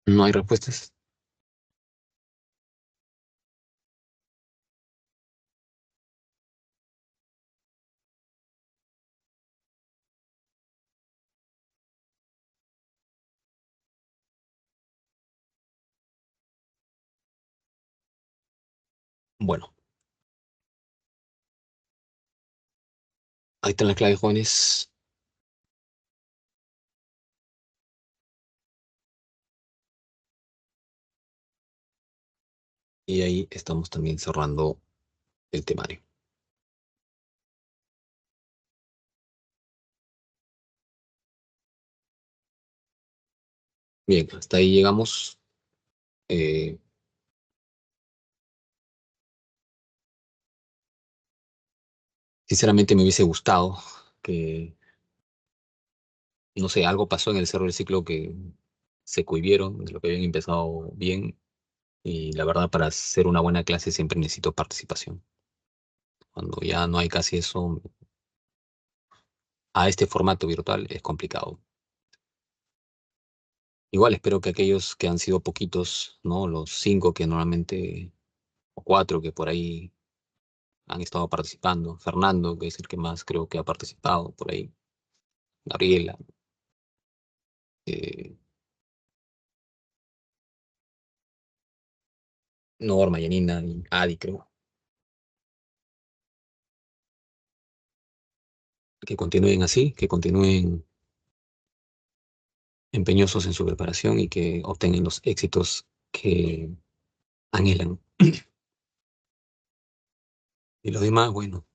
No hay respuestas. Bueno, ahí están las claves, jóvenes. Y ahí estamos también cerrando el temario. Bien, hasta ahí llegamos. Eh, Sinceramente me hubiese gustado que, no sé, algo pasó en el Cerro del Ciclo que se cohibieron de lo que habían empezado bien. Y la verdad, para hacer una buena clase siempre necesito participación. Cuando ya no hay casi eso, a este formato virtual es complicado. Igual espero que aquellos que han sido poquitos, ¿no? Los 5 que normalmente, o 4 que por ahí han estado participando. Fernando, que es el que más creo que ha participado por ahí. Gabriela, eh, Norma, Yanina y Adi, creo. Que continúen así, que continúen empeñosos en su preparación y que obtengan los éxitos que anhelan. Y lo demás, bueno,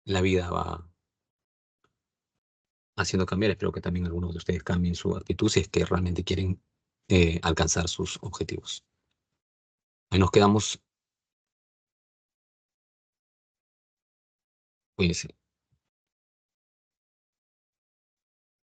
la vida va haciendo cambiar. Espero que también algunos de ustedes cambien su actitud si es que realmente quieren alcanzar sus objetivos. Ahí nos quedamos. Cuídense.